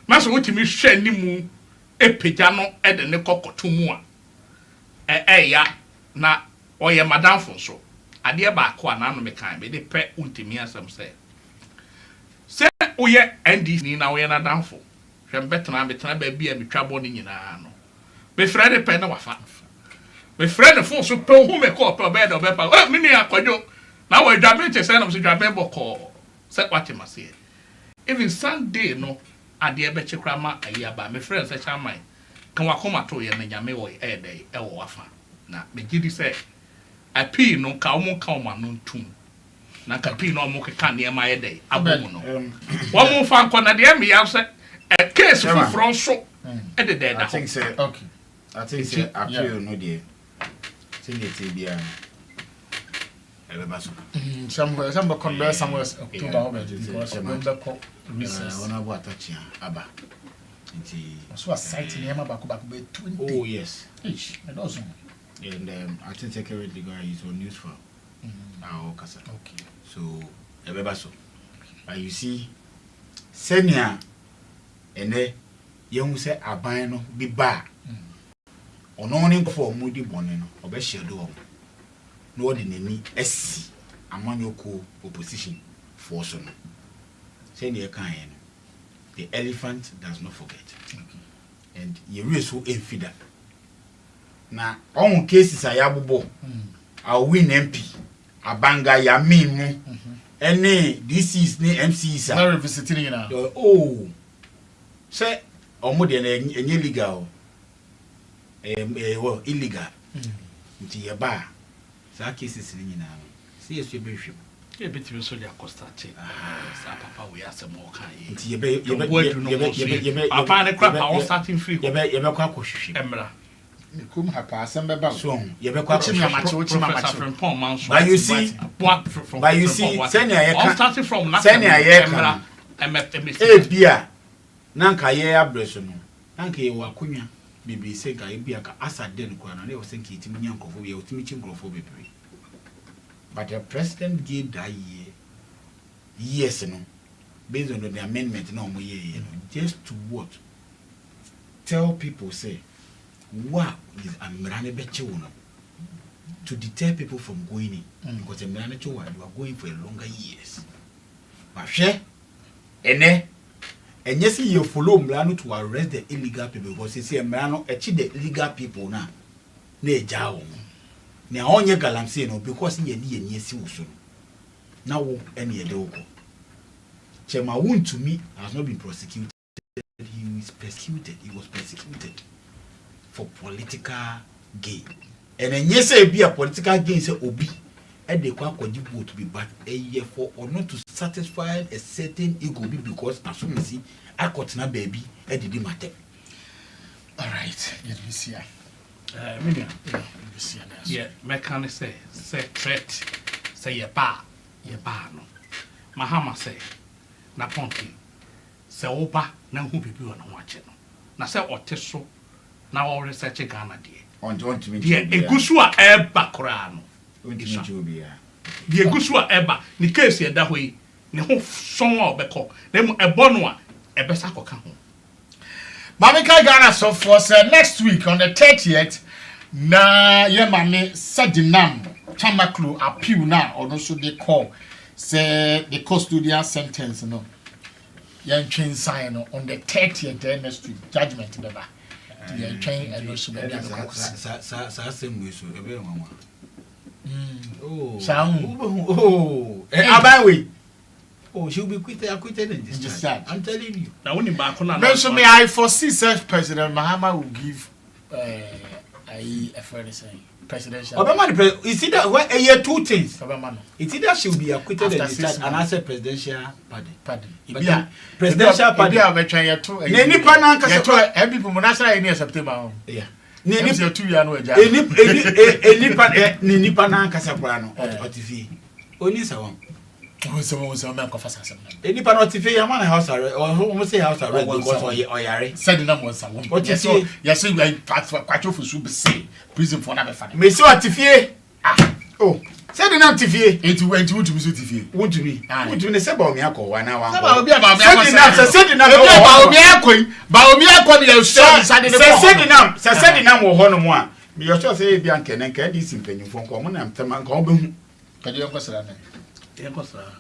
Speaker 2: ma so wotimi hwe ni mu epagya no e de ne kokoto mu a ya na oye madam fo so ade ba ko ana no me kan be de pe untimi asem se oye NDC ni na oye na danfo hwe betena ba bia metwa bo ni nyina no be frede pe na wafa be frede fo so pe hu me ko pe be do be pa me ni akwadwo na wa dwabe che se na so dwabe boko se kwate mase even Sunday no ade be chekra ma ayi ba me friend se chairman kan wakoma to ye na nyame wo dey e wo wafa na me gidi se api no ka omo ka omo no ntum na ka pi no omo ka ne ma ye dey abomu no wo mo fa nko na de me ya se a case for front so e de da
Speaker 3: I think say
Speaker 1: okay
Speaker 3: I think say appeal no dey say it bia everybody
Speaker 1: some converse somewhere October because remember recess
Speaker 3: one abo atachia aba nti
Speaker 1: so a site near ma back be 20
Speaker 3: oh yes
Speaker 1: each and also
Speaker 3: and I think security guy is on news for now kasa
Speaker 1: okay
Speaker 3: so everybody so you see senior ene yehu se aban no bi ba ono ne nkofo mudi bone no obehyedo o no odi nani asi amanyoko opposition force no senior kan no the elephant does not forget and you really so enfida na on cases ayabobo a win MP abanga ya mimu any DCs ni MCs
Speaker 1: are visiting now
Speaker 3: oh say omo de na enye legal well illegal nti ye ba sa cases ni nyina see yesu be hwem
Speaker 2: e betimi so dia costa che sa papa we asemo kan ye
Speaker 3: nti ye be
Speaker 2: papa ne crap on starting free
Speaker 3: ye be kwa kohwehwe
Speaker 2: emra
Speaker 1: come hapa asem ba
Speaker 3: so ye be kwa
Speaker 2: professor from Pom man so
Speaker 3: but you see senior ye
Speaker 2: can starting from
Speaker 3: senior ye can
Speaker 2: e
Speaker 3: bia nanka ye abreso no nanka ye wakonwa bibi se ga bia ka asade no kwa na le osenki timi nyankofo ye otimi chinkrofo bebre but the president gave that yes no based on the amendment no mo ye no just to what tell people say what is amrane bechewo no to deter people from going in because amrane chewo you are going for a longer years but she ene enyesi you follow mrano to arrest the illegal people because you see mrano echi the illegal people na ejawo na onye galamse no because ye ni esi woso na wo ene ye de wo chema won to me has not been prosecuted. He was persecuted for political gain and enye say be a political gain say obi e de kwa kwaji vote be but eye for or not to satisfy a certain ego because asumisi akotena baby e didi matter.
Speaker 1: All right, let me see.
Speaker 2: Yeah, mechanic say threat say ye ba no. Mahama say na ponti say oba na hu bibi wona wache no. Na say oteso na wo research Ghana de.
Speaker 3: On don't me.
Speaker 2: Yeah, egusu a eba kora no. The egusu a eba ni case ye da hoyi ne ho son a obekọ na mu ebo no a ebesa koka ho.
Speaker 1: Mamika Ghana so for next week on the 30th na ye mame Sadinam Chamaklu appeal na or also they call say the custodial sentence no yan train sign on the 30th next week judgment never yan train and also be
Speaker 3: sa same way so ebe mama Abawe. Oh, she'll be acquitted in this charge. I'm telling you.
Speaker 2: Now, when you back on
Speaker 1: so may I foresee such President Mahama will give a further saying presidential.
Speaker 3: Obama, you see that a year two things. It's either she'll be acquitted in this charge and answer presidential pardon. Presidential pardon. Any pananka
Speaker 1: every Munasa in September. Yeah. Any 2 years no eja.
Speaker 3: Any pananka sabrano or TV. Only so.
Speaker 1: So man confess
Speaker 3: Any penalty, a man house arrest, or who say house arrest because or yare.
Speaker 1: said the number was a woman. What you say? Yes, you quite often should say prison for another family.
Speaker 3: Monsieur Tifie. Oh, said the name Tifie.
Speaker 1: It went to Tifie.
Speaker 3: Won't to be. Won't to be said about me. I call 1 hour.
Speaker 1: About me about
Speaker 3: said the number about
Speaker 1: me. About me, I call you.
Speaker 3: Said the number one one. Me yourself say Bianca and this in penny phone call. I'm Taman Corbin.
Speaker 1: Can you understand?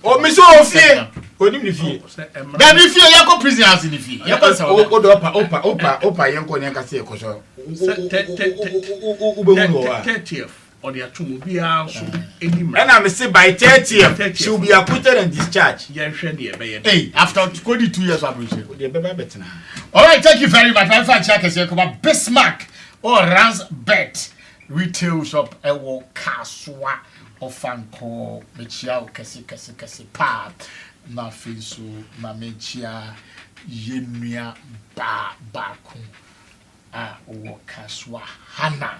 Speaker 3: Oh, Monsieur Offier. What do you feel?
Speaker 1: Then if you are prisoners in the field, you are
Speaker 3: Opa, young Konya say, Coso.
Speaker 2: 30th or the Atumubia, and I'm say by 30th, she'll be acquitted and discharged.
Speaker 1: Hey, after 22 years, I appreciate
Speaker 3: it.
Speaker 1: All right, thank you very much. My friend Check is here. Come on, Bismarck or Rans Bet retail shop. I will Kaswa. Ofanko mechia kesi pa na fiso na mechia yenua ba ku wo kaswa hana.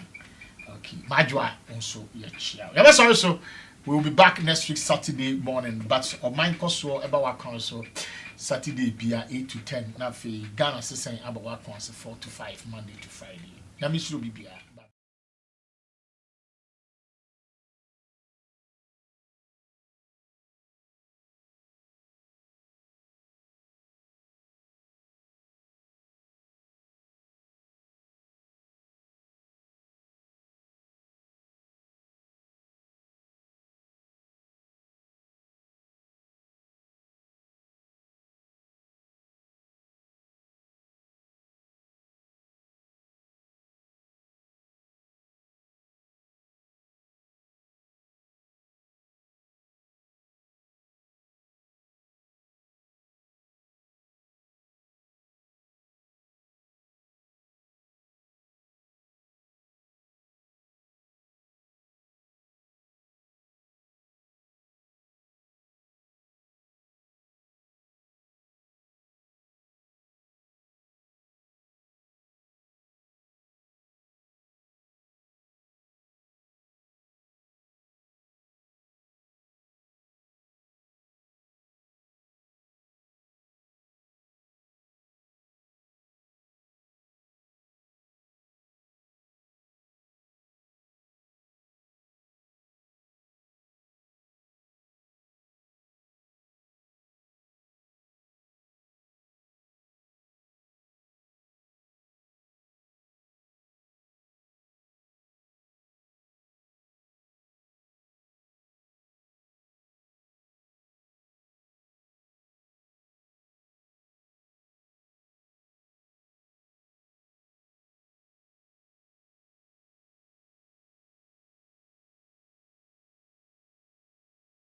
Speaker 1: Okay, majwa also yechia. Yeah, sorry, so we will be back next week Saturday morning, but Nkosuo eba wa council Saturday bia 8 to 10 na fi Ghana sesen aba wa council 4 to 5 Monday to Friday. Na mi suru bibia.